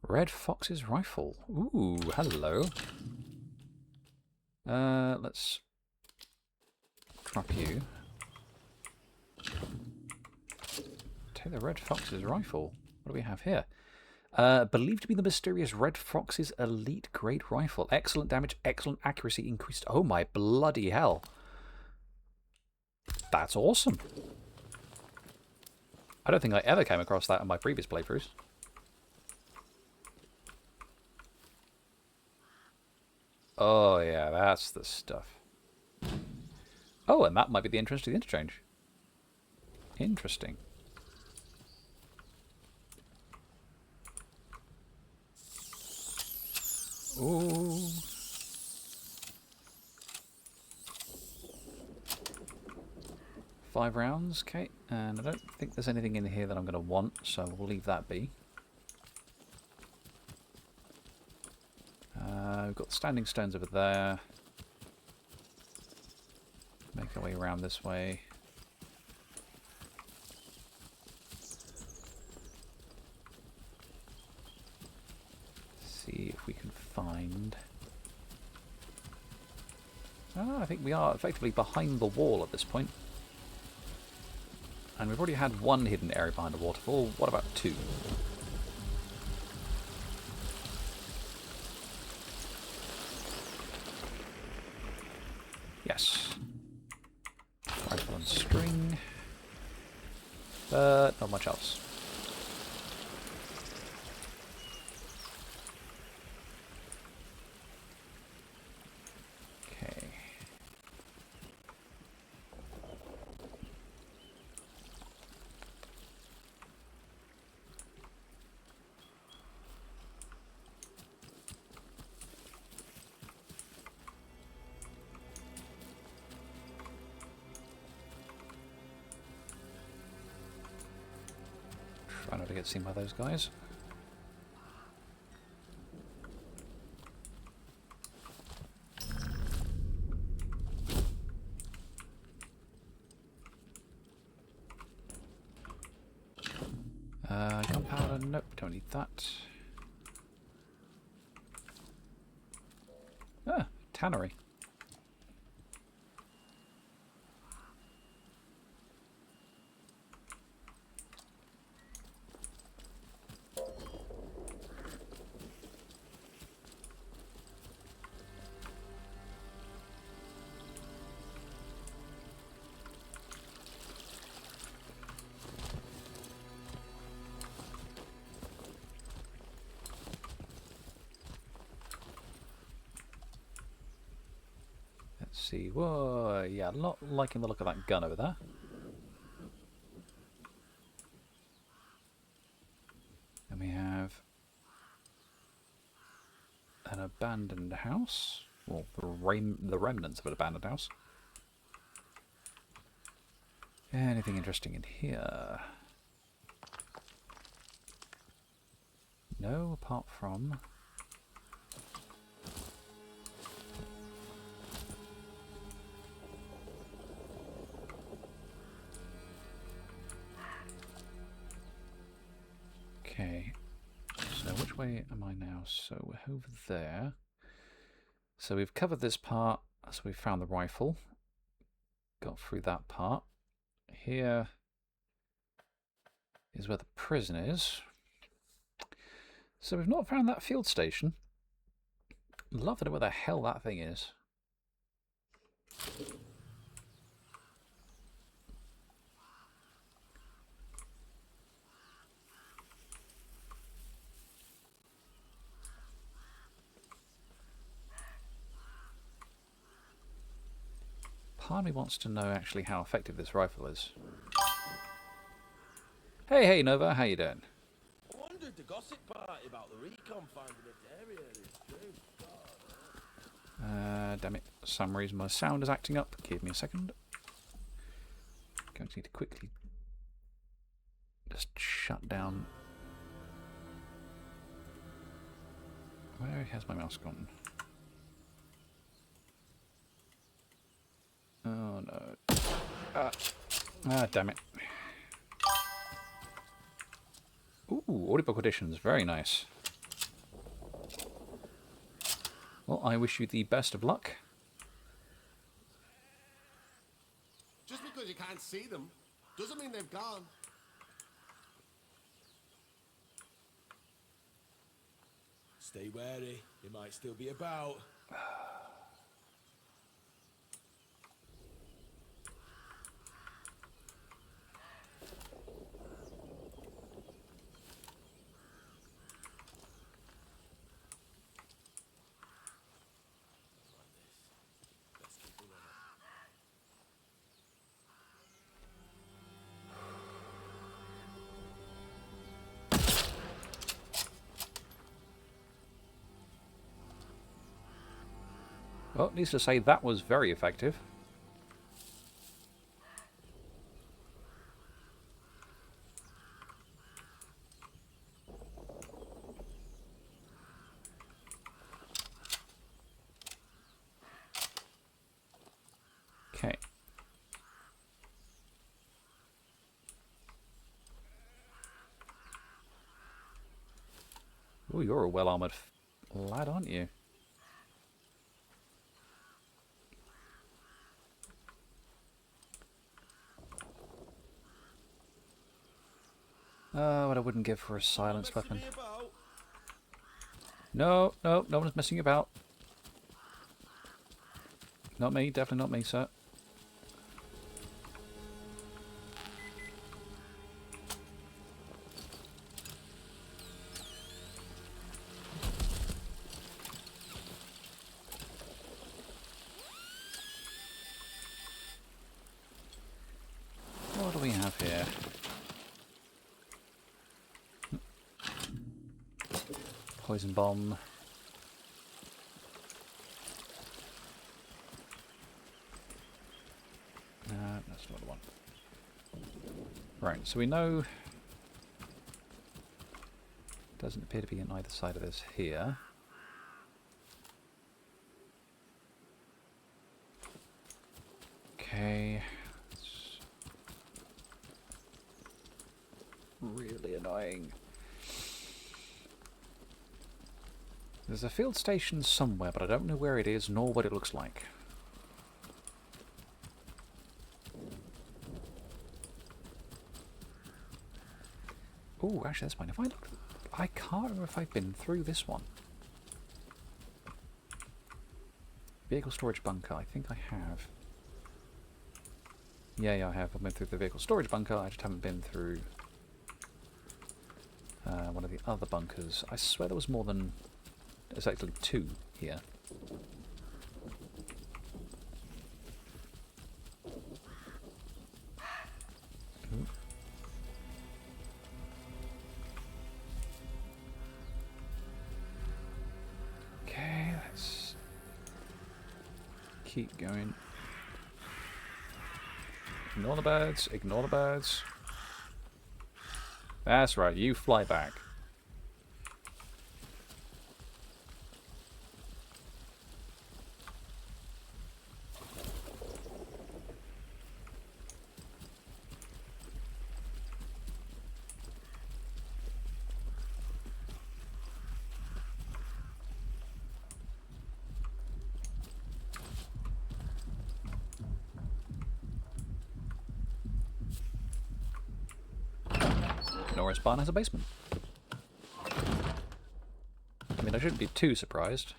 Red Fox's rifle. Ooh, hello. Let's drop you. Take the Red Fox's rifle. What do we have here? Believed to be the mysterious Red Fox's elite great rifle. Excellent damage, excellent accuracy, increased. Oh my bloody hell. That's awesome. I don't think I ever came across that in my previous playthroughs. Oh yeah, that's the stuff. Oh, and that might be the entrance to the interchange. Interesting. Ooh. Five rounds, okay. And I don't think there's anything in here that I'm going to want, so we'll leave that be. We've got standing stones over there. Make our way around this way. See if we can find... I think we are effectively behind the wall at this point. And we've already had one hidden area behind a waterfall. What about two? Yes. Rifle and string. But not much else. Okay. Try not to get seen by those guys. Gunpowder, nope, don't need that. Ah, tannery. See, whoa, yeah, not liking the look of that gun over there. And we have an abandoned house, or the remnants of an abandoned house. Anything interesting in here? No, apart from... Okay, so which way am I now? So we're over there. So we've covered this part, so we've found the rifle. Got through that part. Here is where the prison is. So we've not found that field station. I'd love to know where the hell that thing is. part of me wants to know actually how effective this rifle is. Hey Nova, how you doing? I wondered the gossip party about the recon finding a dairy area is true. Damn it, for some reason my sound is acting up. Give me a second. Going to need to quickly just shut down. Where has my mouse gone? Oh no. Damn it. Ooh, audiobook editions, very nice. Well, I wish you the best of luck. Just because you can't see them doesn't mean they've gone. Stay wary, they might still be about. Well, needless to say, that was very effective. Okay. Oh, you're a well-armoured lad, aren't you? Oh, what I wouldn't give for a silenced weapon. No, no one's messing about. Not me, definitely not me, sir. What do we have here? Poison bomb. That's not the one. Right, so we know... Doesn't appear to be on either side of this here. Okay. It's really annoying. There's a field station somewhere, but I don't know where it is nor what it looks like. Oh, actually that's fine. If I look, I can't remember if I've been through this one. Vehicle storage bunker, I think I have. Yeah, I have. I've been through the vehicle storage bunker, I just haven't been through one of the other bunkers. I swear there was more than... There's actually two here. Ooh. Okay, let's keep going. Ignore the birds, ignore the birds. That's right, you fly back. Norris Barn has a basement. I mean, I shouldn't be too surprised.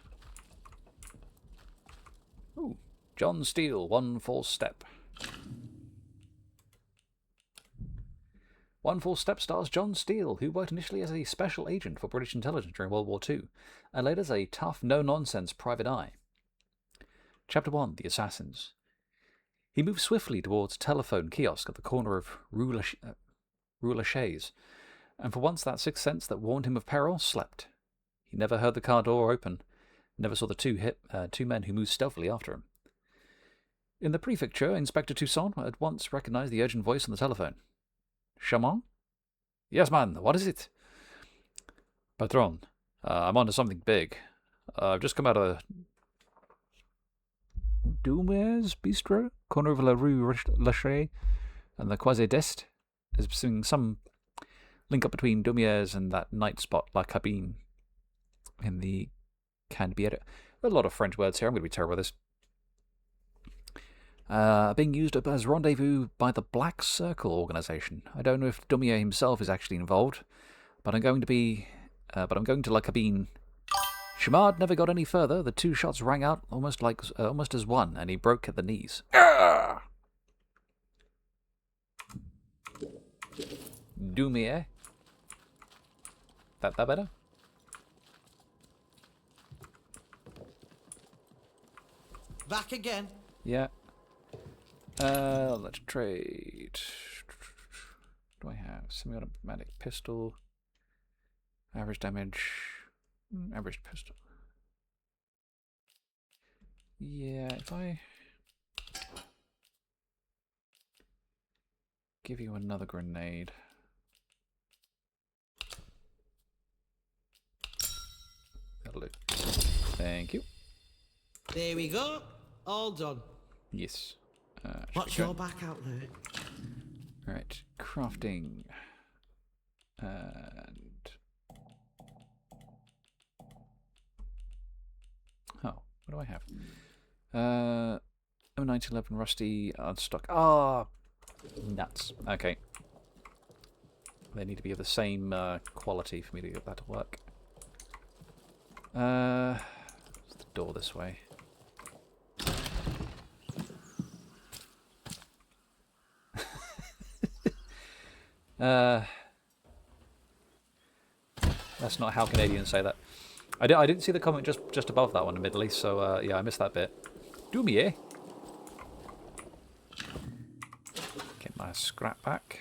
Ooh, John Steele, One False Step. One False Step stars John Steele, who worked initially as a special agent for British intelligence during World War II, and later as a tough, no-nonsense private eye. Chapter 1, The Assassins. He moved swiftly towards a telephone kiosk at the corner of Rue Lachaise, and for once that sixth sense that warned him of peril slept. He never heard the car door open, never saw the two men who moved stealthily after him. In the prefecture, Inspector Toussaint at once recognized the urgent voice on the telephone. Chamon? Yes, man, what is it? Patron, I'm onto something big. I've just come out of Dumer's Bistro, corner of La Rue Lachaise and the Croisée d'Est. There's some link up between Dumieres and that night spot, La Cabine, in the Canbiere. A lot of French words here. I'm going to be terrible with this. Being used as rendezvous by the Black Circle organization. I don't know if Dumier himself is actually involved, but I'm going to La Cabine. Chamard never got any further. The two shots rang out almost as one, and he broke at the knees. Dumier. That better? Back again. Yeah. Let's trade. What do I have? Semi-automatic pistol. Average damage. Average pistol. Yeah, if I give you another grenade. That'll do. Thank you. There we go. All done. Yes. What's your back out there? Right, crafting. And... oh, what do I have? 1911 rusty unstuck. Ah, nuts. Okay. They need to be of the same quality for me to get that to work. The door this way. That's not how Canadians say that. I didn't see the comment just above that one, admittedly, so yeah, I missed that bit. Dumier. Get my scrap back.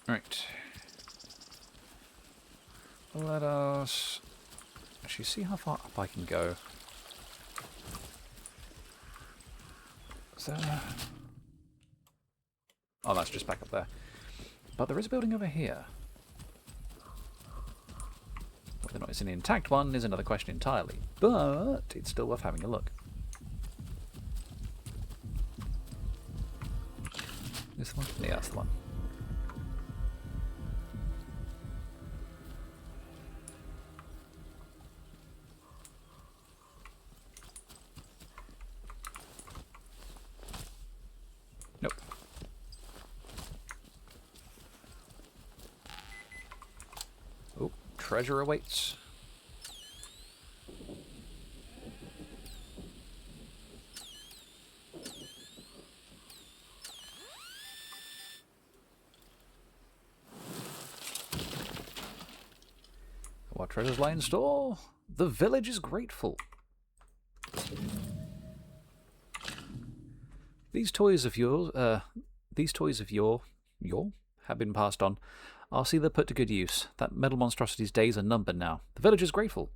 Right. Let us actually see how far up I can go. Is there... oh, that's just back up there. But there is a building over here. Whether or not it's an intact one is another question entirely. But it's still worth having a look. This one? Yeah, that's the one. Nope. Oh, treasure awaits. What treasures lie in store? The village is grateful. These toys of yours, have been passed on. I'll see they're put to good use. That metal monstrosity's days are numbered now. The village is grateful.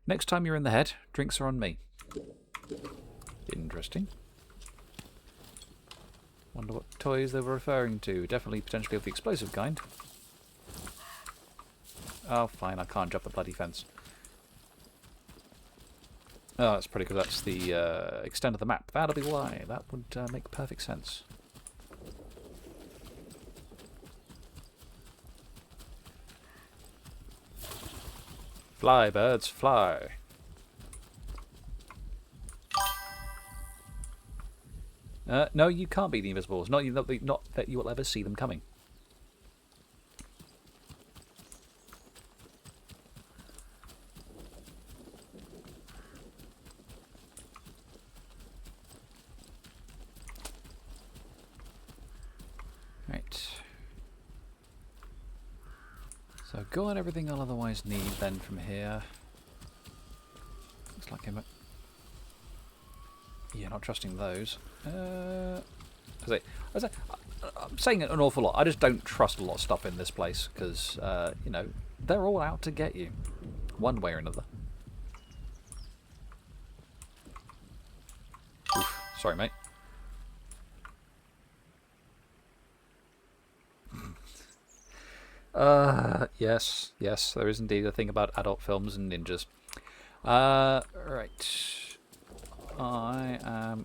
Next time you're in the head, drinks are on me. Interesting. Wonder what toys they were referring to. Definitely potentially of the explosive kind. Oh, fine, I can't jump the bloody fence. Oh, that's pretty good. That's the extent of the map. That'll be why. That would make perfect sense. Fly, birds, fly. No, you can't beat the Invisibles. Not that you will ever see them coming. Right. So go on everything I'll otherwise need then from here. Looks like I'm Yeah, not trusting those. I'm saying an awful lot. I just don't trust a lot of stuff in this place because, you know, they're all out to get you, one way or another. Oof, sorry, mate. Yes, there is indeed a thing about adult films and ninjas. Right. I am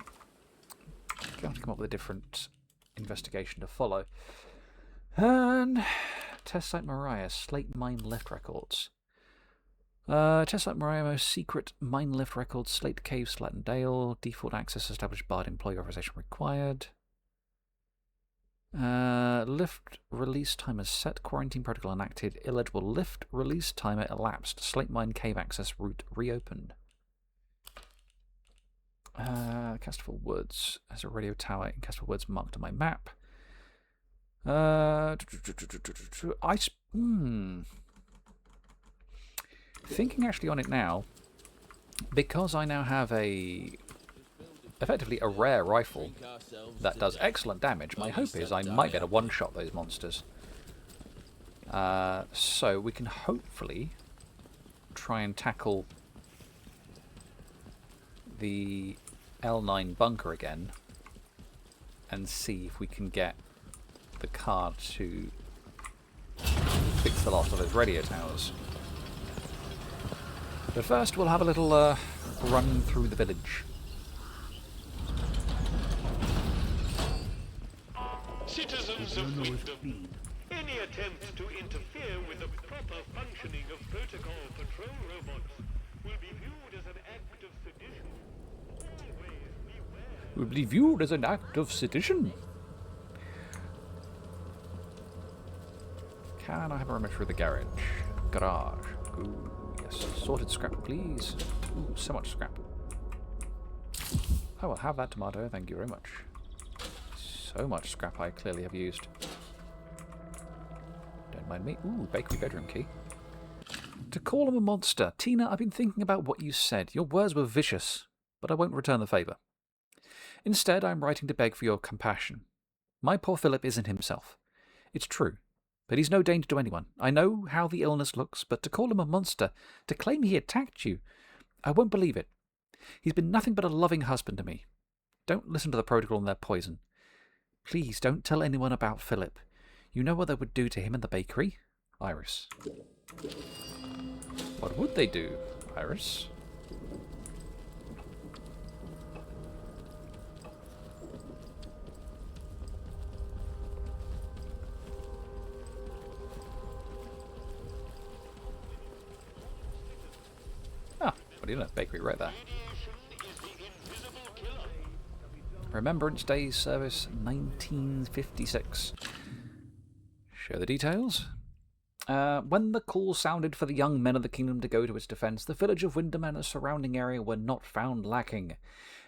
going to come up with a different investigation to follow. And test site Mariah, slate mine lift records. Test site Mariah, most secret mine lift records, slate cave, Slatten Dale, default access established, barred employee authorization required. Lift release timer set, quarantine protocol enacted, illegible lift release timer elapsed, slate mine cave access route reopened. Castlefield Woods has a radio tower in Castlefield Woods marked on my map. Thinking actually on it now, because I now have effectively a rare rifle that does excellent damage, my hope is I might be able to one-shot those monsters. So we can hopefully try and tackle the L9 bunker again and see if we can get the car to fix the last of those radio towers. But first we'll have a little run through the village. Citizens of Wyndham, any attempt to interfere with the proper functioning of protocol patrol robots will be viewed as an act of sedition. Always beware. Will be viewed as an act of sedition. Can I have a rummage through the garage? Ooh, yes. Sorted scrap, please. Ooh, so much scrap. I will have that tomato, thank you very much. So much scrap I clearly have used. Don't mind me. Ooh, bakery bedroom key. To call him a monster. Tina, I've been thinking about what you said. Your words were vicious, but I won't return the favour. Instead, I'm writing to beg for your compassion. My poor Philip isn't himself. It's true, but he's no danger to anyone. I know how the illness looks, but to call him a monster, to claim he attacked you, I won't believe it. He's been nothing but a loving husband to me. Don't listen to the protocol and their poison. Please don't tell anyone about Philip. You know what they would do to him in the bakery? Iris. What would they do, Iris? Ah, what do you know? Bakery right there. Remembrance Day Service 1956. Show the details. When the call sounded for the young men of the kingdom to go to its defence, the village of Wyndham and the surrounding area were not found lacking.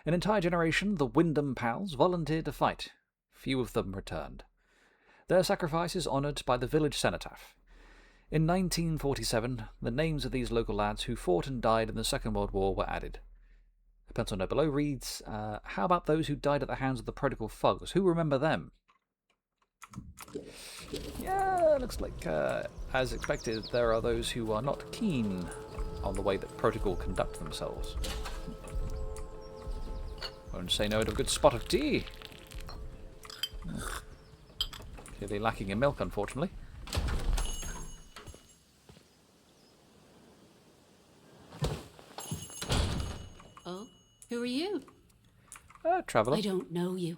An entire generation, the Wyndham Pals, volunteered to fight. Few of them returned. Their sacrifice is honoured by the village cenotaph. In 1947, the names of these local lads who fought and died in the Second World War were added. The pencil note below reads, how about those who died at the hands of the protocol thugs? Who remember them? Yeah, looks like, as expected, there are those who are not keen on the way that protocol conduct themselves. Won't say no to a good spot of tea. Clearly lacking in milk, unfortunately. Oh, who are you? Traveller. I don't know you.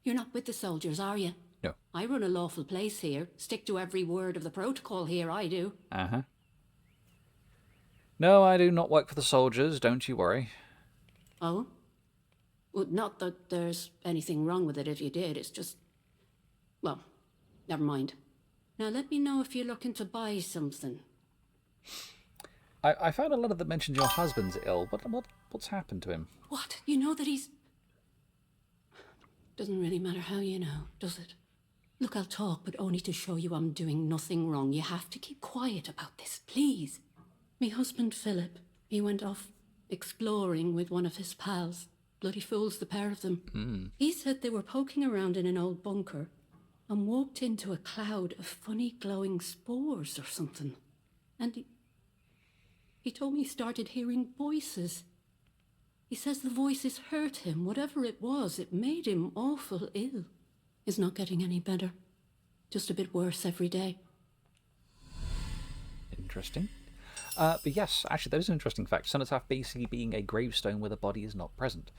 You're not with the soldiers, are you? No. I run a lawful place here. Stick to every word of the protocol here, I do. Uh-huh. No, I do not work for the soldiers, don't you worry. Oh? Well, not that there's anything wrong with it if you did, it's just... Well, never mind. Now let me know if you're looking to buy something. I found a letter that mentions your husband's ill. What's happened to him? What? You know that he's... Doesn't really matter how you know, does it? Look, I'll talk, but only to show you I'm doing nothing wrong. You have to keep quiet about this, please. Me husband, Philip, he went off exploring with one of his pals. Bloody fools, the pair of them. He said they were poking around in an old bunker and walked into a cloud of funny glowing spores or something. And he told me he started hearing voices. He says the voices hurt him. Whatever it was, it made him awful ill. He's not getting any better. Just a bit worse every day. Interesting. But yes, actually, that is an interesting fact. Cenotaph basically being a gravestone where the body is not present.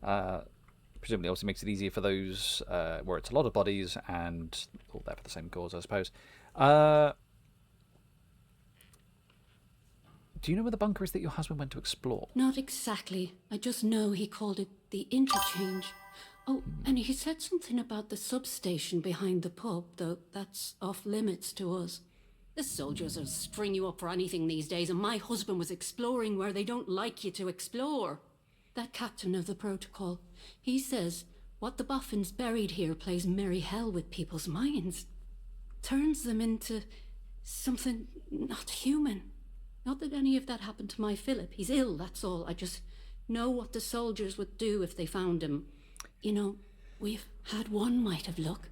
Presumably also makes it easier for those where it's a lot of bodies and all there for the same cause, I suppose. Do you know where the bunker is that your husband went to explore? Not exactly. I just know he called it the interchange. Oh, and he said something about the substation behind the pub, though that's off limits to us. The soldiers will string you up for anything these days, and my husband was exploring where they don't like you to explore. That captain of the protocol, he says what the boffins buried here plays merry hell with people's minds. Turns them into something not human. Not that any of that happened to my Philip. He's ill, that's all. I just know what the soldiers would do if they found him. You know, we've had one mite of luck.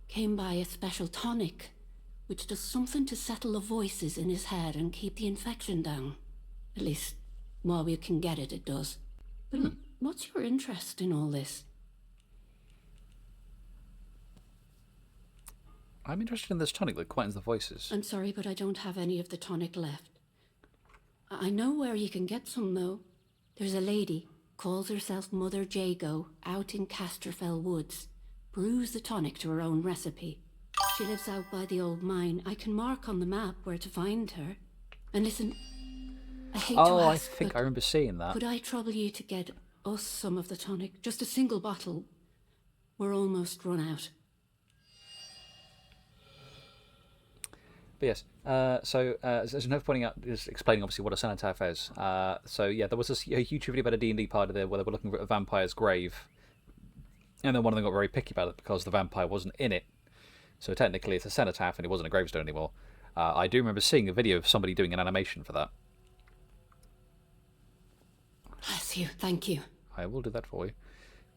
Came by a special tonic, which does something to settle the voices in his head and keep the infection down. At least, while we can get it, it does. But look, what's your interest in all this? I'm interested in this tonic that quietens the voices. I'm sorry, but I don't have any of the tonic left. I know where you can get some, though. There's a lady, calls herself Mother Jago, out in Casterfell Woods. Brews the tonic to her own recipe. She lives out by the old mine. I can mark on the map where to find her. And listen, I hate to ask, I think I remember seeing that. could I trouble you to get us some of the tonic? Just a single bottle. We're almost run out. But yes, as enough pointing out, is explaining obviously what a cenotaph is. So yeah, there was a YouTube video about a D&D party there where they were looking for a vampire's grave. And then one of them got very picky about it because the vampire wasn't in it. So technically it's a cenotaph and it wasn't a gravestone anymore. I do remember seeing a video of somebody doing an animation for that. Bless you, thank you. I will do that for you.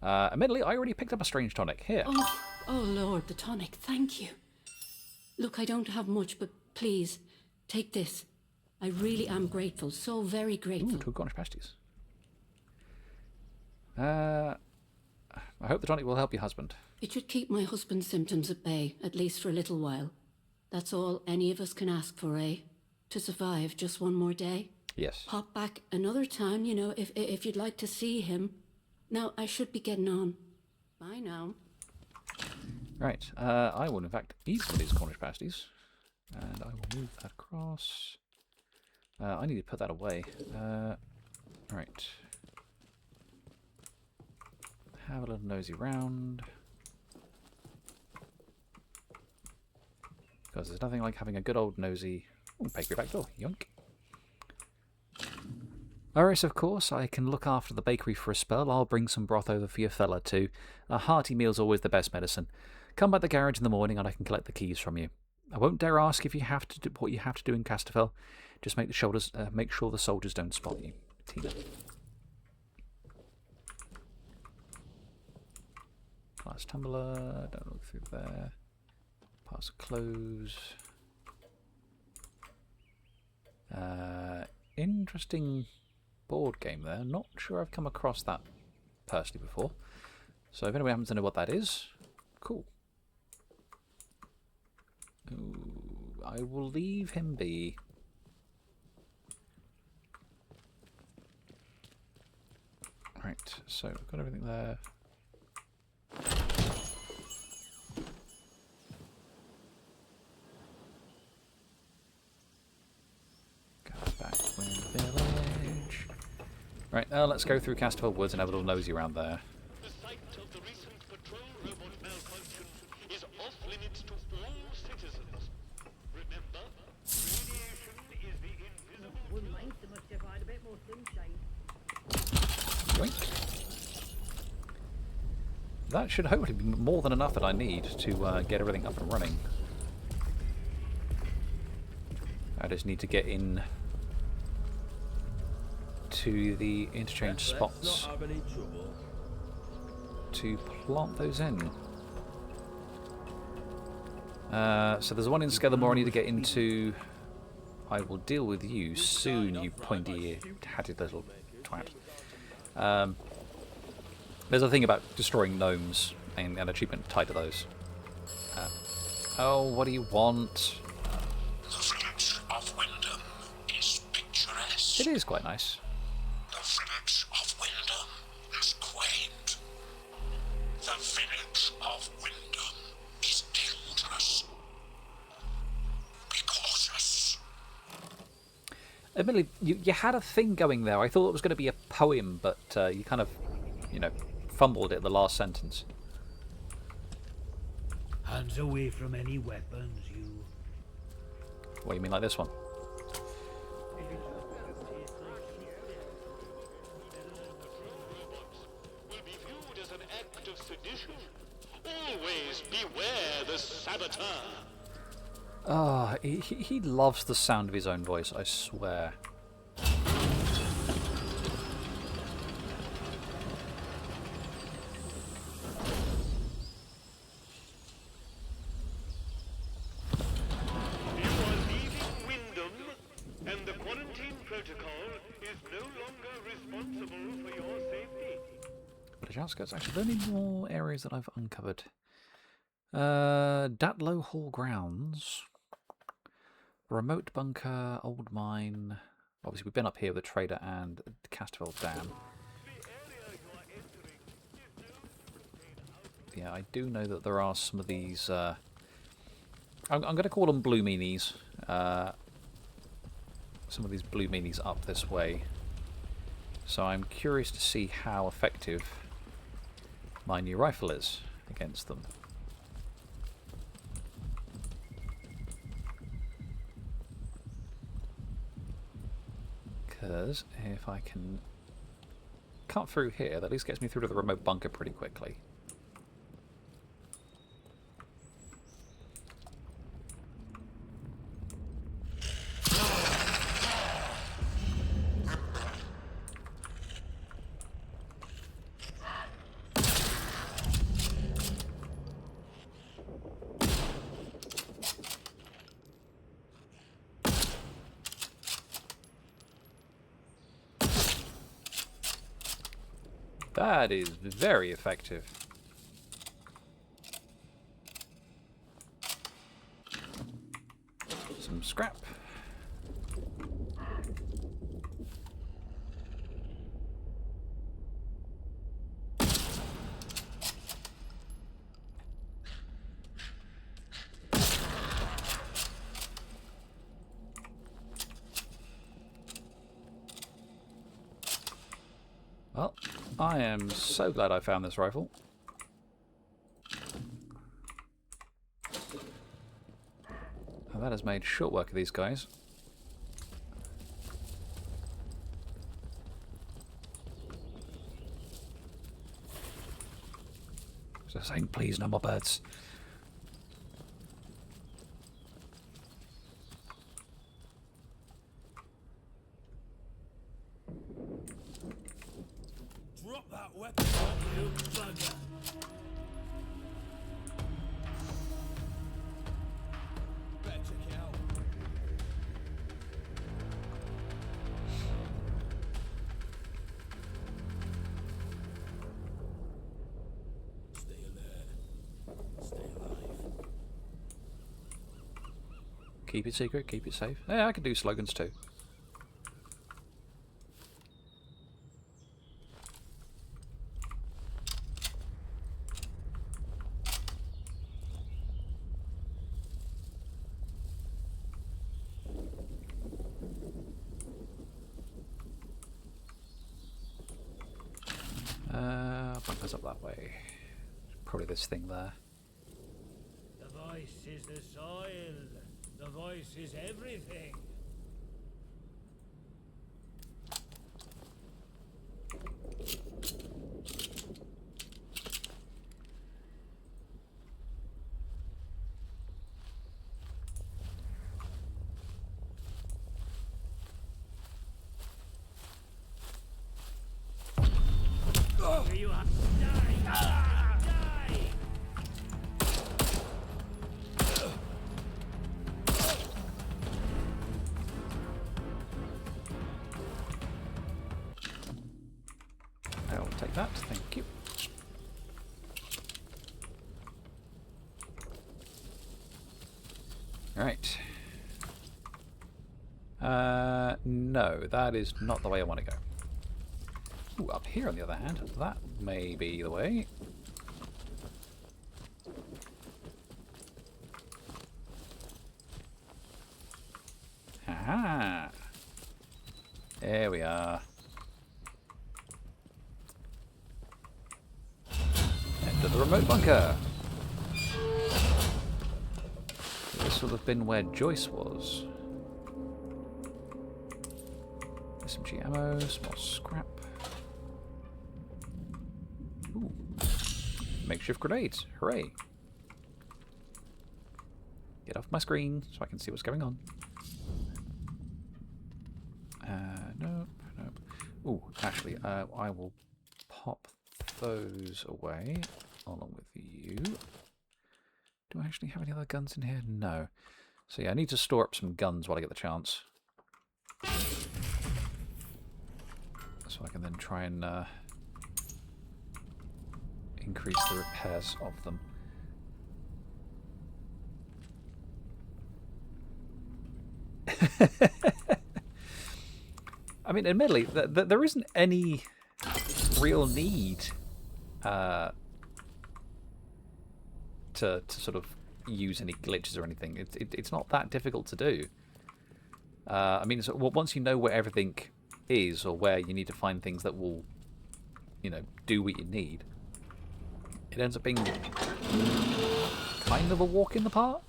Admittedly, I already picked up a strange tonic. Here. Oh Lord, the tonic, thank you. Look, I don't have much, but please, take this. I really am grateful, so very grateful. Ooh, 2 Cornish pasties. I hope the tonic will help your husband. It should keep my husband's symptoms at bay, at least for a little while. That's all any of us can ask for, eh? To survive just one more day. Yes. Pop back another time, you know, if you'd like to see him. Now, I should be getting on. Bye now. Right, I will in fact eat some of these Cornish pasties. And I will move that across. I need to put that away. Right. Have a little nosy round. Because there's nothing like having a good old nosy... Oh, bakery back door, yoink. Alright, of course, I can look after the bakery for a spell. I'll bring some broth over for your fella too. A hearty meal's always the best medicine. Come by the garage in the morning and I can collect the keys from you. I won't dare ask if you have to do what you have to do in Casterfell. Just make sure the soldiers don't spot you. Tina. Glass tumbler, don't look through there. Pass close. Interesting board game there. Not sure I've come across that personally before. So if anyone happens to know what that is, cool. Ooh, I will leave him be. Right, so we've got everything there. Village. Right, now let's go through Casterfell Woods and have a little nosy around there. The site of the recent patrol robot malfunction is off limits to all citizens. Remember, radiation is the invisible... Wouldn't mind so much if I had a bit more sunshine. Yoink. That should hopefully be more than enough that I need to get everything up and running. I just need to get in to the interchange spots Not have any trouble. to plant those in. So there's one in Skellamore I need to get into. I will deal with you soon, you pointy-hatted little twat. There's a thing about destroying gnomes and an achievement tied to those. Oh, what do you want? The village of Wyndham is picturesque. It is quite nice. The village of Wyndham is quaint. The village of Wyndham is dangerous. Be cautious. Admittedly, you had a thing going there. I thought it was going to be a poem, but you kind of, you know, fumbled it at the last sentence. Hands away from any weapons, you. What, you mean like this one? Will be viewed as an act of sedition. Always beware the saboteur. Ah, he loves the sound of his own voice, I swear. You are leaving Wyndham, and the quarantine protocol is no longer responsible for your safety. Village outskirts. Actually, are there any more areas that I've uncovered? Datlow Hall grounds. Remote bunker, old mine. Obviously, we've been up here with the trader and the Casterville Dam. Yeah, I do know that there are some of these. I'm going to call them blue meanies. Some of these blue meanies up this way. So I'm curious to see how effective my new rifle is against them. Because if I can cut through here, that at least gets me through to the remote bunker pretty quickly. That is very effective. Some scrap. Well, I am so glad I found this rifle. Well, that has made short work of these guys. So saying, please, no more birds. Drop that weapon, you bugger. Better check it out. Stay alert. Stay alive. Keep it secret, keep it safe. Yeah, I can do slogans too. Bunkers up that way. Probably this thing there. The voice is the soil. The voice is everything. like that. Thank you. Alright. No, that is not the way I want to go. Ooh, up here on the other hand, that may be the way. Aha! There we are. Enter the remote bunker. This would have been where Joyce was. SMG ammo, some more scrap. Ooh. Makeshift grenades. Hooray. Get off my screen so I can see what's going on. Nope, nope. Ooh, actually, I will pop those away along with you. Do I actually have any other guns in here? No. So yeah, I need to store up some guns while I get the chance. So I can then try and increase the repairs of them. I mean, admittedly, there isn't any real need to sort of use any glitches or anything. It's not that difficult to do. I mean, so, well, once you know where everything is or where you need to find things that will, you know, do what you need, it ends up being kind of a walk in the park.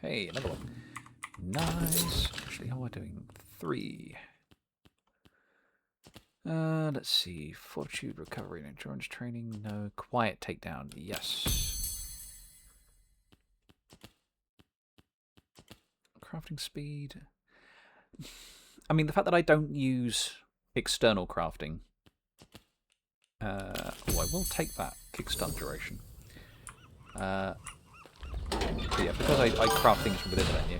Hey, another one. Nice. Actually, how am I doing? 3. Let's see. Fortitude, recovery, and endurance training. No. Quiet takedown. Yes. Crafting speed. I mean, the fact that I don't use external crafting. Oh, I will take that kickstart duration. But yeah, because I craft things from within the menu.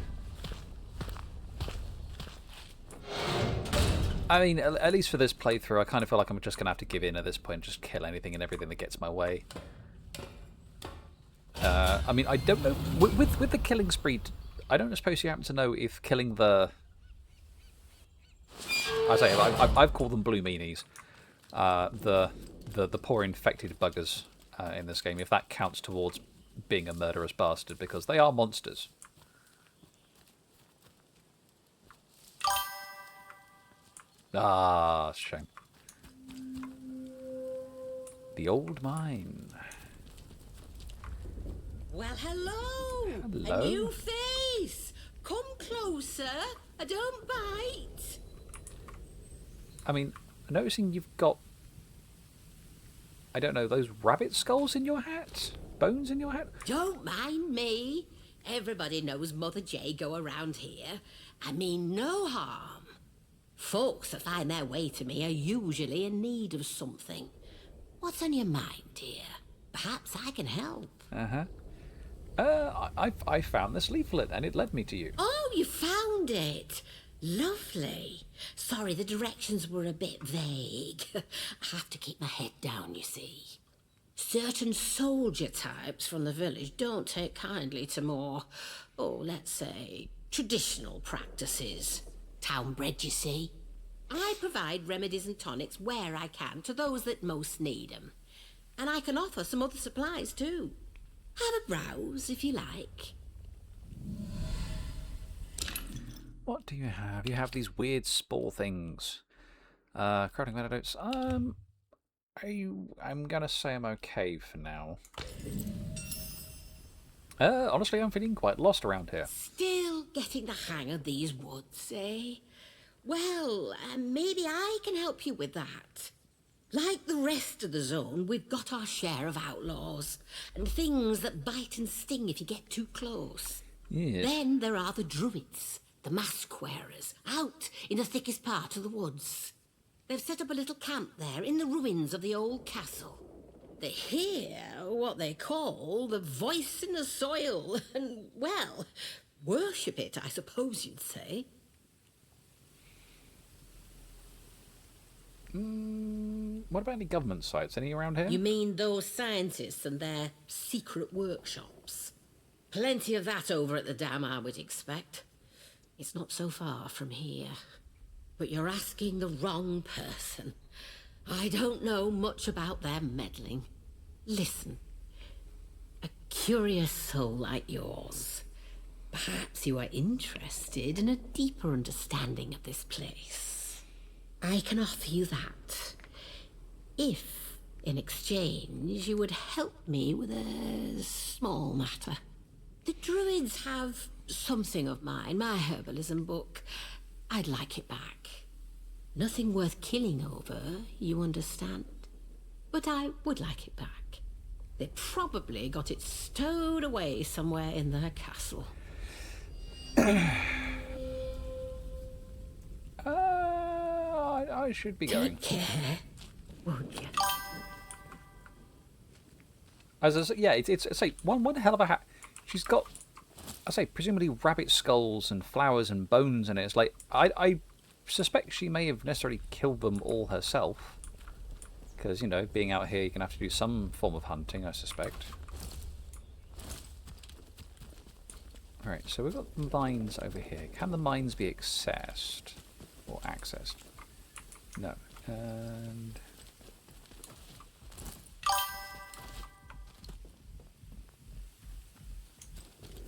I mean, at least for this playthrough, I kind of feel like I'm just going to have to give in at this point, just kill anything and everything that gets my way. I mean, I don't know, with the killing spree, I don't suppose you happen to know if killing the... I've called them blue meanies. The poor infected buggers in this game, if that counts towards being a murderous bastard, because they are monsters. Ah, shame. The old mine. Well, hello. Hello. A new face. Come closer. I don't bite. I mean, noticing you've got, I don't know, those rabbit skulls in your hat? Bones in your hat? Don't mind me. Everybody knows Mother J go around here. I mean no harm. Folks that find their way to me are usually in need of something. What's on your mind, dear? Perhaps I can help. I found this leaflet and it led me to you. Oh, you found it. Lovely. Sorry, the directions were a bit vague. I have to keep my head down, you see. Certain soldier types from the village don't take kindly to more, let's say, traditional practices. Town bred, you see. I provide remedies and tonics where I can to those that most need them. And I can offer some other supplies too. Have a browse if you like. What do you have? You have these weird spore things. Crafting antidotes. I'm gonna say I'm okay for now. Honestly, I'm feeling quite lost around here. Still getting the hang of these woods, eh? Well, maybe I can help you with that. Like the rest of the zone, we've got our share of outlaws, and things that bite and sting if you get too close. Yes. Then there are the druids, the mask wearers, out in the thickest part of the woods. They've set up a little camp there in the ruins of the old castle. They hear what they call the voice in the soil and, well, worship it, I suppose you'd say. What about any government sites? Any around here? You mean those scientists and their secret workshops? Plenty of that over at the dam, I would expect. It's not so far from here. But you're asking the wrong person. I don't know much about their meddling. Listen, a curious soul like yours. Perhaps you are interested in a deeper understanding of this place. I can offer you that. If, in exchange, you would help me with a small matter. The Druids have something of mine, my herbalism book. I'd like it back. Nothing worth killing over, you understand. But I would like it back. They probably got it stowed away somewhere in their castle. I should be going. Take care, won't you? As I say, yeah, it's say one hell of a hat. She's got, I say, presumably rabbit skulls and flowers and bones in it. It's like I suspect she may have necessarily killed them all herself, because, you know, being out here, you're gonna have to do some form of hunting, I suspect. All right, so we've got mines over here. Can the mines be accessed or accessed? No. And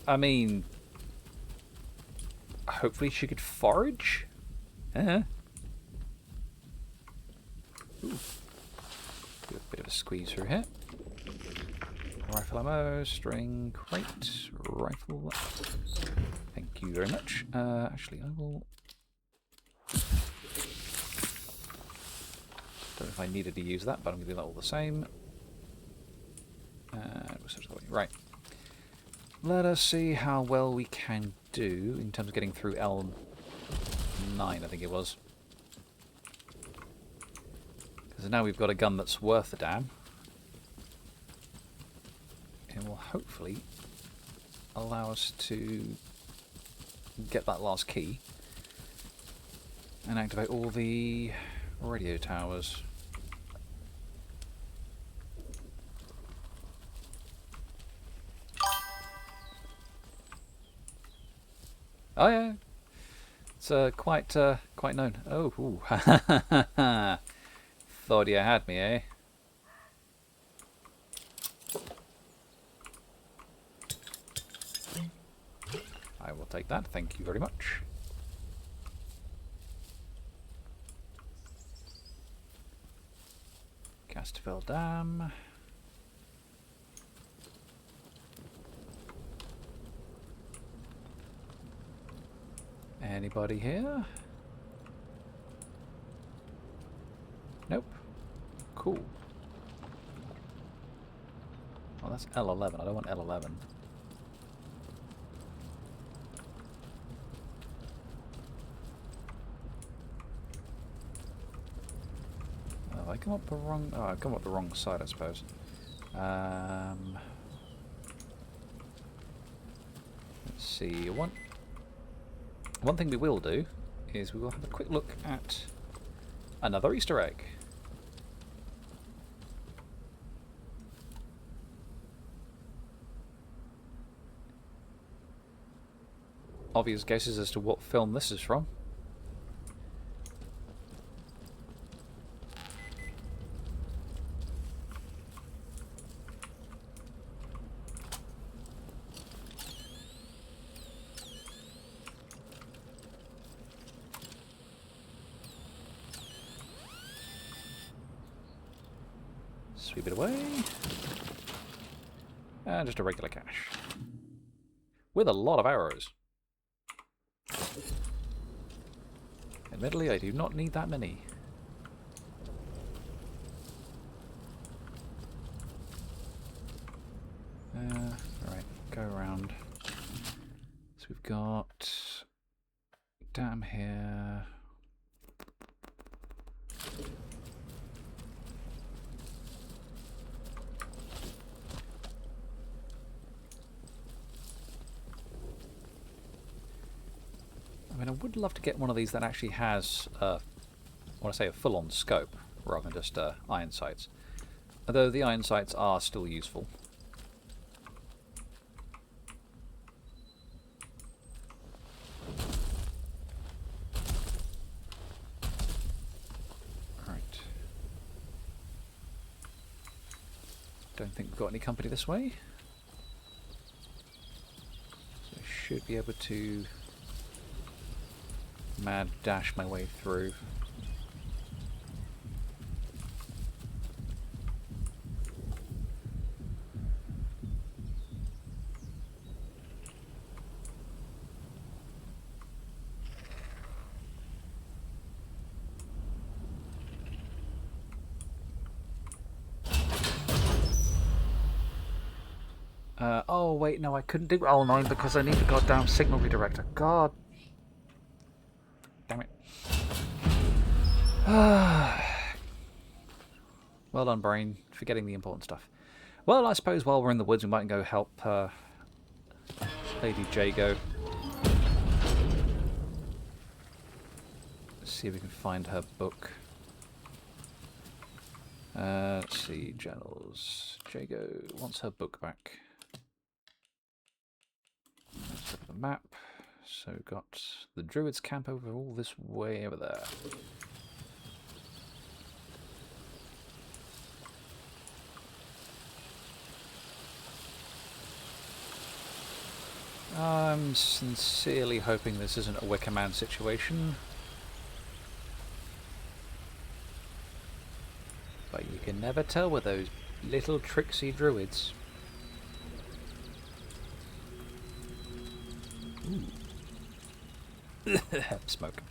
I mean, hopefully she could forage. Ooh. Do a bit of a squeeze through here. Rifle ammo, string, crate, rifle. Thank you very much. Actually, I will. Don't know if I needed to use that, but I'm going to do that all the same. Right. Let us see how well we can do in terms of getting through L9, I think it was. Because now we've got a gun that's worth the damn. And will hopefully allow us to get that last key and activate all the radio towers. Oh yeah, it's quite known. Oh, ooh. Thought you had me, eh? I will take that, thank you very much. Casterville Dam. Anybody here? Nope. Cool. Well, that's L11. I don't want L11. Oh, I come up the wrong. Oh, I come up the wrong side, I suppose. Let's see. One thing we will do is we will have a quick look at another Easter egg. Obvious guesses as to what film this is from. Sweep it away. And just a regular cache. With a lot of arrows. Admittedly, I do not need that many. Alright, go around. So we've got dam here. I would love to get one of these that actually has, I want to say, a full-on scope, rather than just iron sights. Although the iron sights are still useful. Right. Don't think we've got any company this way. So I should be able to mad dash my way through. Oh wait, no, I couldn't do L9 because I need the goddamn signal redirector. God damn it. Well done, brain, for getting the important stuff. Well, I suppose while we're in the woods, we might go help Lady Jago. Let's see if we can find her book. Let's see, journals. Jago wants her book back. Let's look at the map. So we've got the Druids camp over all this way over there. I'm sincerely hoping this isn't a Wicker Man situation. But you can never tell with those little tricksy druids. Ooh. Smoke.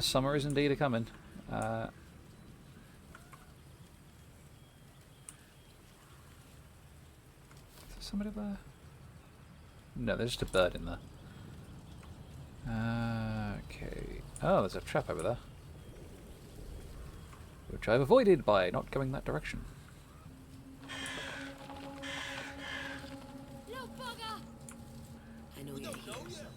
Summer is indeed a-coming. Is there somebody there? No, there's just a bird in there. Okay. Oh, there's a trap over there. Which I've avoided by not going that direction. No bugger! I know you're here somewhere.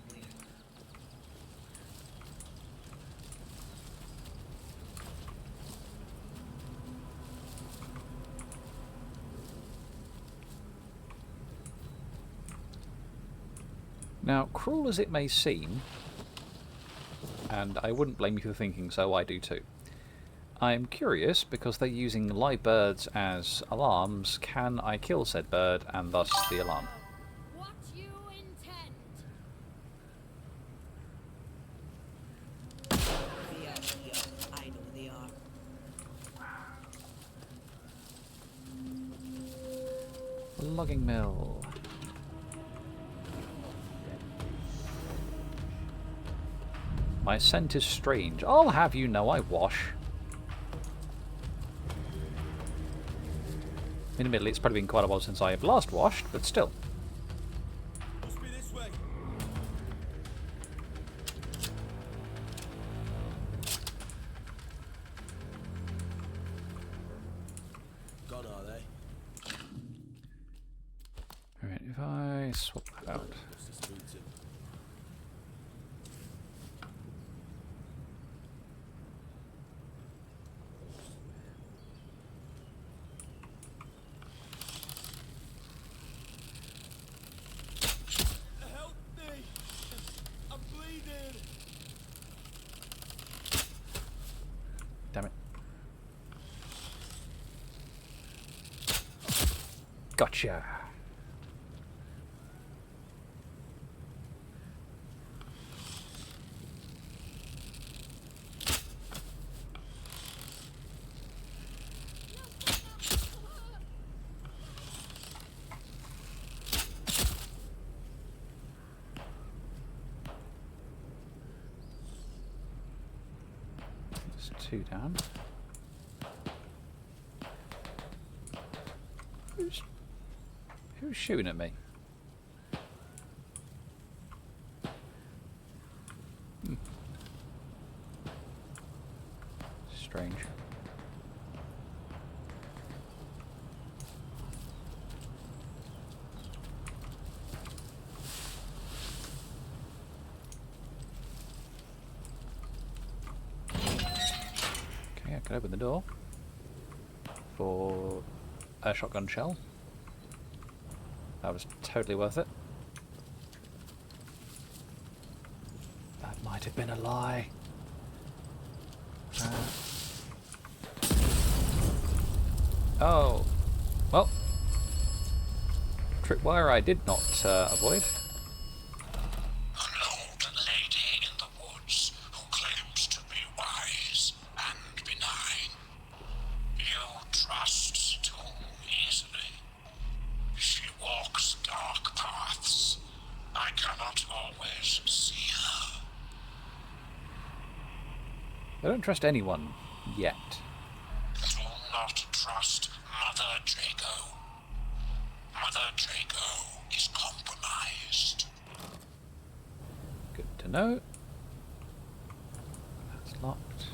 Now, cruel as it may seem, and I wouldn't blame you for thinking so, I do too. I'm curious, because they're using live birds as alarms, can I kill said bird and thus the alarm? What you intend? They are here. I know they are. Logging mill. My scent is strange. I'll have you know I wash. Admittedly, it's probably been quite a while since I have last washed, but still. Must be this way. Gone, are they? Alright, if I swap that out. Damn it. Gotcha. Two down. Who's shooting at me? Strange. can open the door for a shotgun shell. That was totally worth it. That might have been a lie. Oh, well, tripwire I did not avoid. An old lady in the woods who claims to be wise and benign. You trust too easily. She walks dark paths. I cannot always see her. I don't trust anyone yet. Do not trust Mother Draco. Mother Draco is compromised. Good to know. That's locked.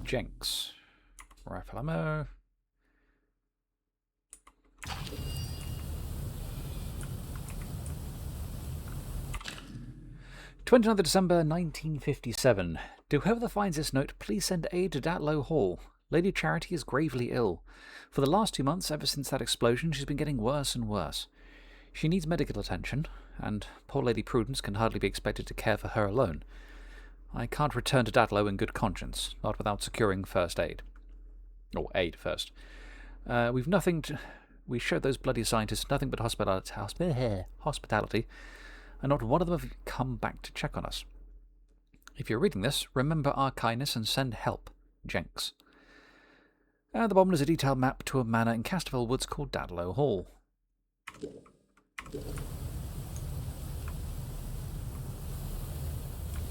Jenks. Rifle ammo. '29th December 1957. To whoever finds this note, please send aid to Datlow Hall. Lady Charity is gravely ill. For the last 2 months, ever since that explosion, she's been getting worse and worse. She needs medical attention, and poor Lady Prudence can hardly be expected to care for her alone. I can't return to Datlow in good conscience, not without securing first aid. Or aid first. We've nothing to... We showed those bloody scientists nothing but hospitality, and not one of them have come back to check on us. If you're reading this, remember our kindness and send help. Jenks. At the bottom is a detailed map to a manor in Casterville Woods called Datlow Hall.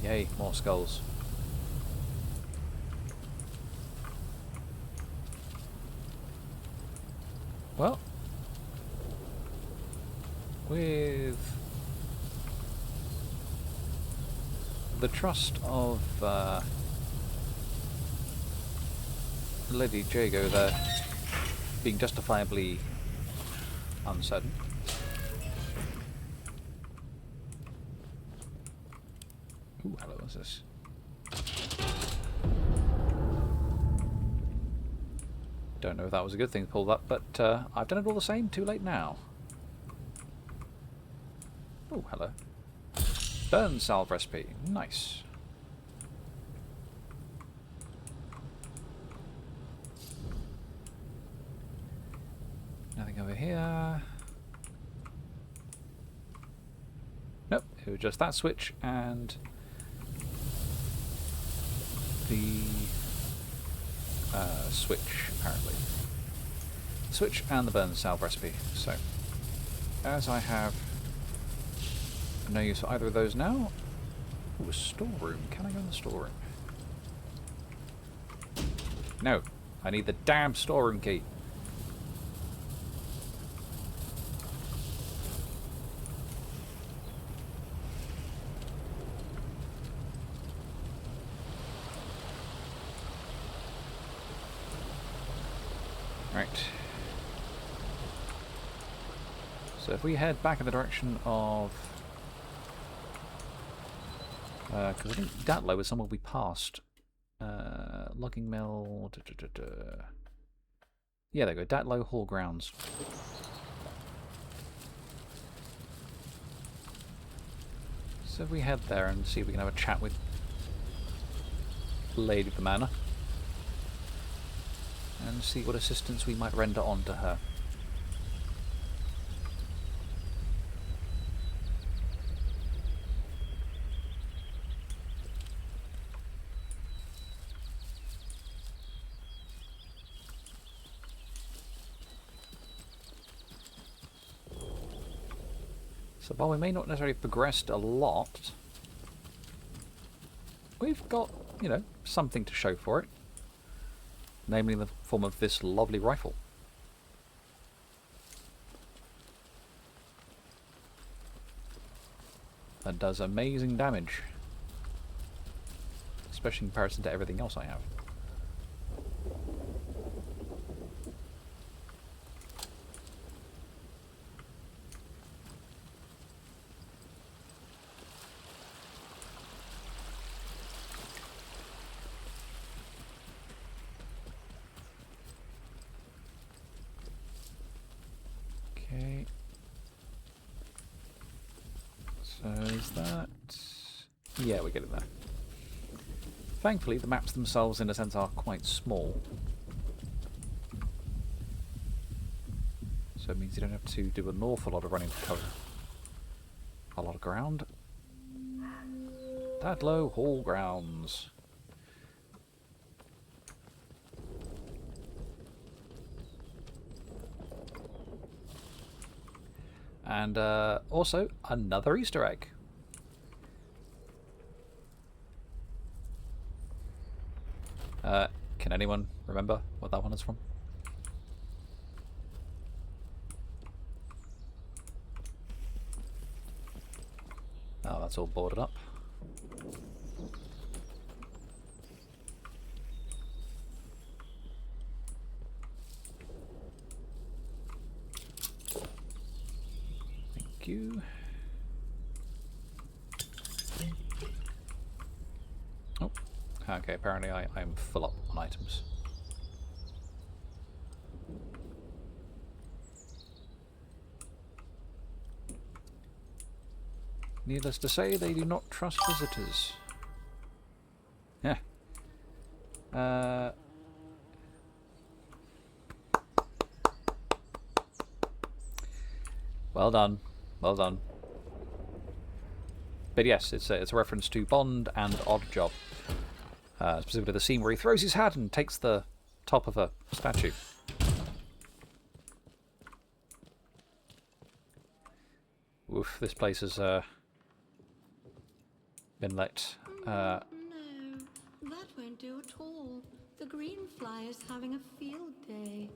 Yay, more skulls. Well, with the trust of Lady Jago there being justifiably uncertain. Ooh, hello, what's this? Don't know if that was a good thing to pull that, but I've done it all the same. Too late now. Oh, hello. Burn salve recipe. Nice. Nothing over here. Nope, it was just that switch and the switch, apparently. Switch and the burn salve recipe. So, as I have no use for either of those now. Ooh, a storeroom. Can I go in the storeroom? No. I need the damn storeroom key. Right. So if we head back in the direction of... because I think Datlow is somewhere we passed. Logging mill... Yeah, there we go. Datlow Hall grounds. So if we head there and see if we can have a chat with Lady of the Manor. And see what assistance we might render on to her. So while we may not necessarily have progressed a lot, we've got, you know, something to show for it. Namely in the form of this lovely rifle. That does amazing damage. Especially in comparison to everything else I have. So is that... Yeah, we get it there. Thankfully, the maps themselves, in a sense, are quite small. So it means you don't have to do an awful lot of running to cover a lot of ground. Dadlow Hall Grounds. And also another Easter egg. Can anyone remember what that one is from? Oh, that's all boarded up. Thank you. Oh, okay, apparently I'm full up on items. Needless to say, they do not trust visitors. Yeah. Well done. Well done. But yes, it's a reference to Bond and Odd Job. Specifically the scene where he throws his hat and takes the top of a statue. Oof, this place has been let. No, that won't do at all. The Greenfly is having a field day.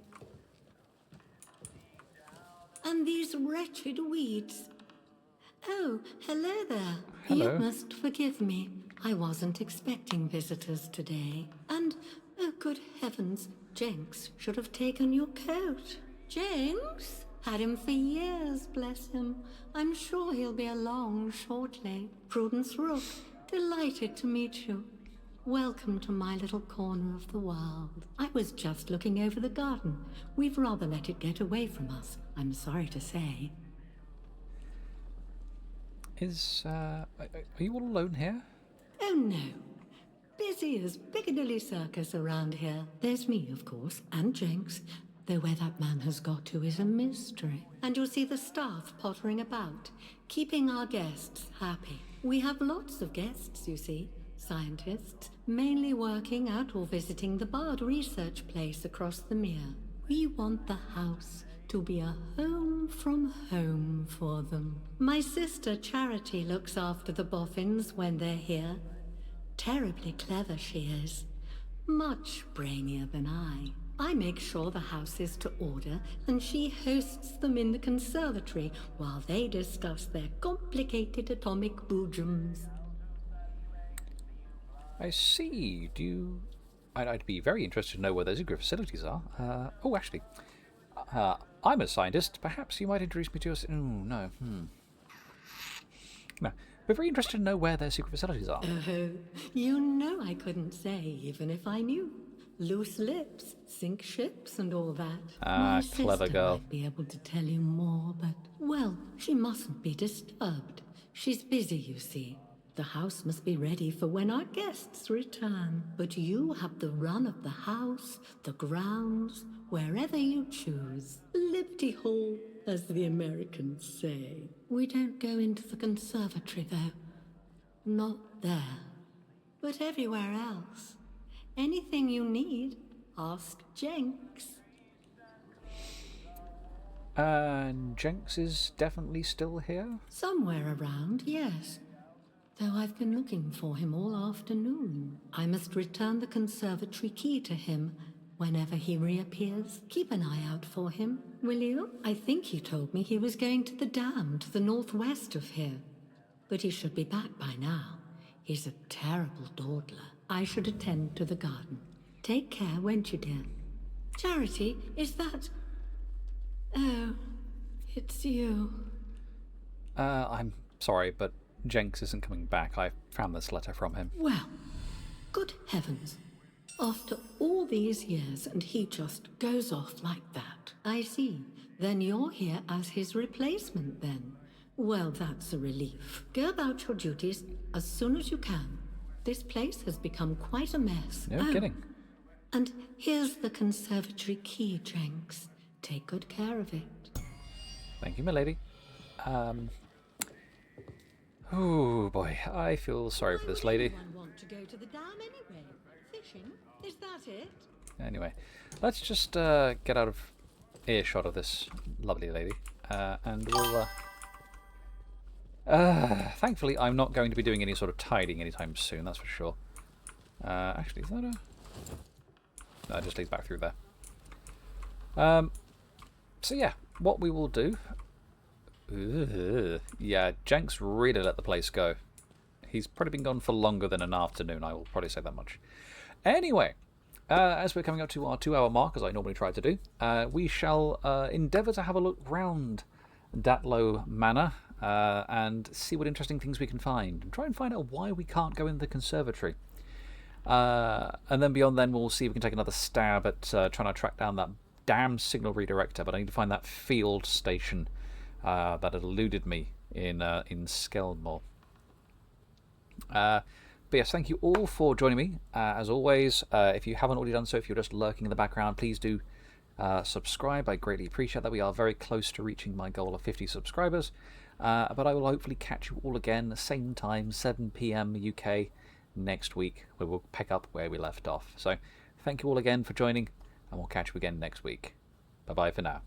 And these wretched weeds. Oh, hello there. Hello. You must forgive me. I wasn't expecting visitors today. And, oh good heavens, Jenks should have taken your coat. Jenks? Had him for years, bless him. I'm sure he'll be along shortly. Prudence Rook, delighted to meet you. Welcome to my little corner of the world. I was just looking over the garden. We've rather let it get away from us, I'm sorry to say. Are you all alone here? Oh no. Busy as Piccadilly Circus around here. There's me, of course, and Jenks, though where that man has got to is a mystery. And you'll see the staff pottering about, keeping our guests happy. We have lots of guests, you see. Scientists, mainly working at or visiting the Bard research place across the mere. We want the house to be a home from home for them. My sister Charity looks after the boffins when they're here. Terribly clever she is. Much brainier than I. I make sure the house is to order, and she hosts them in the conservatory while they discuss their complicated atomic boojums. I see. I'd be very interested to know where those secret facilities are. Oh, actually, I'm a scientist. Perhaps you might introduce me to us. Oh, no. No. We're very interested to know where their secret facilities are. Oh, you know I couldn't say, even if I knew. Loose lips, sink ships, and all that. Ah, My clever sister girl. might be able to tell you more, but, well, she mustn't be disturbed. She's busy, you see. The house must be ready for when our guests return. But you have the run of the house, the grounds, wherever you choose. Liberty Hall, as the Americans say. We don't go into the conservatory, though. Not there. But everywhere else. Anything you need, ask Jenks. And Jenks is definitely still here? Somewhere around, yes. Though I've been looking for him all afternoon. I must return the conservatory key to him whenever he reappears. Keep an eye out for him, will you? I think he told me he was going to the dam to the northwest of here. But he should be back by now. He's a terrible dawdler. I should attend to the garden. Take care, won't you, dear? Charity, is that... Oh, it's you. I'm sorry, but Jenks isn't coming back. I found this letter from him. Well, good heavens. After all these years and he just goes off like that. I see. Then you're here as his replacement, then. Well, that's a relief. Go about your duties as soon as you can. This place has become quite a mess. No kidding. And here's the conservatory key, Jenks. Take good care of it. Thank you, my lady. Oh boy, I feel sorry for this lady. Anyone want to go to the dam anyway? Fishing? Is that it? Anyway, let's just get out of earshot of this lovely lady, and we'll. Thankfully, I'm not going to be doing any sort of tidying anytime soon. That's for sure. Actually, is that a? No, it just leads back through there. So yeah, what we will do. Yeah, Jenks really let the place go. He's probably been gone for longer than an afternoon, I will probably say that much. Anyway, as we're coming up to our 2-hour mark, as I normally try to do, we shall endeavour to have a look round Datlow Manor and see what interesting things we can find. And try and find out why we can't go in the conservatory. And then beyond then, we'll see if we can take another stab at trying to track down that damn signal redirector, but I need to find that field station that had eluded me in Skelmore. But yes, thank you all for joining me. As always, if you haven't already done so, if you're just lurking in the background, please do subscribe. I greatly appreciate that. We are very close to reaching my goal of 50 subscribers. But I will hopefully catch you all again, the same time, 7 PM UK, next week, where we'll pick up where we left off. So thank you all again for joining, and we'll catch you again next week. Bye-bye for now.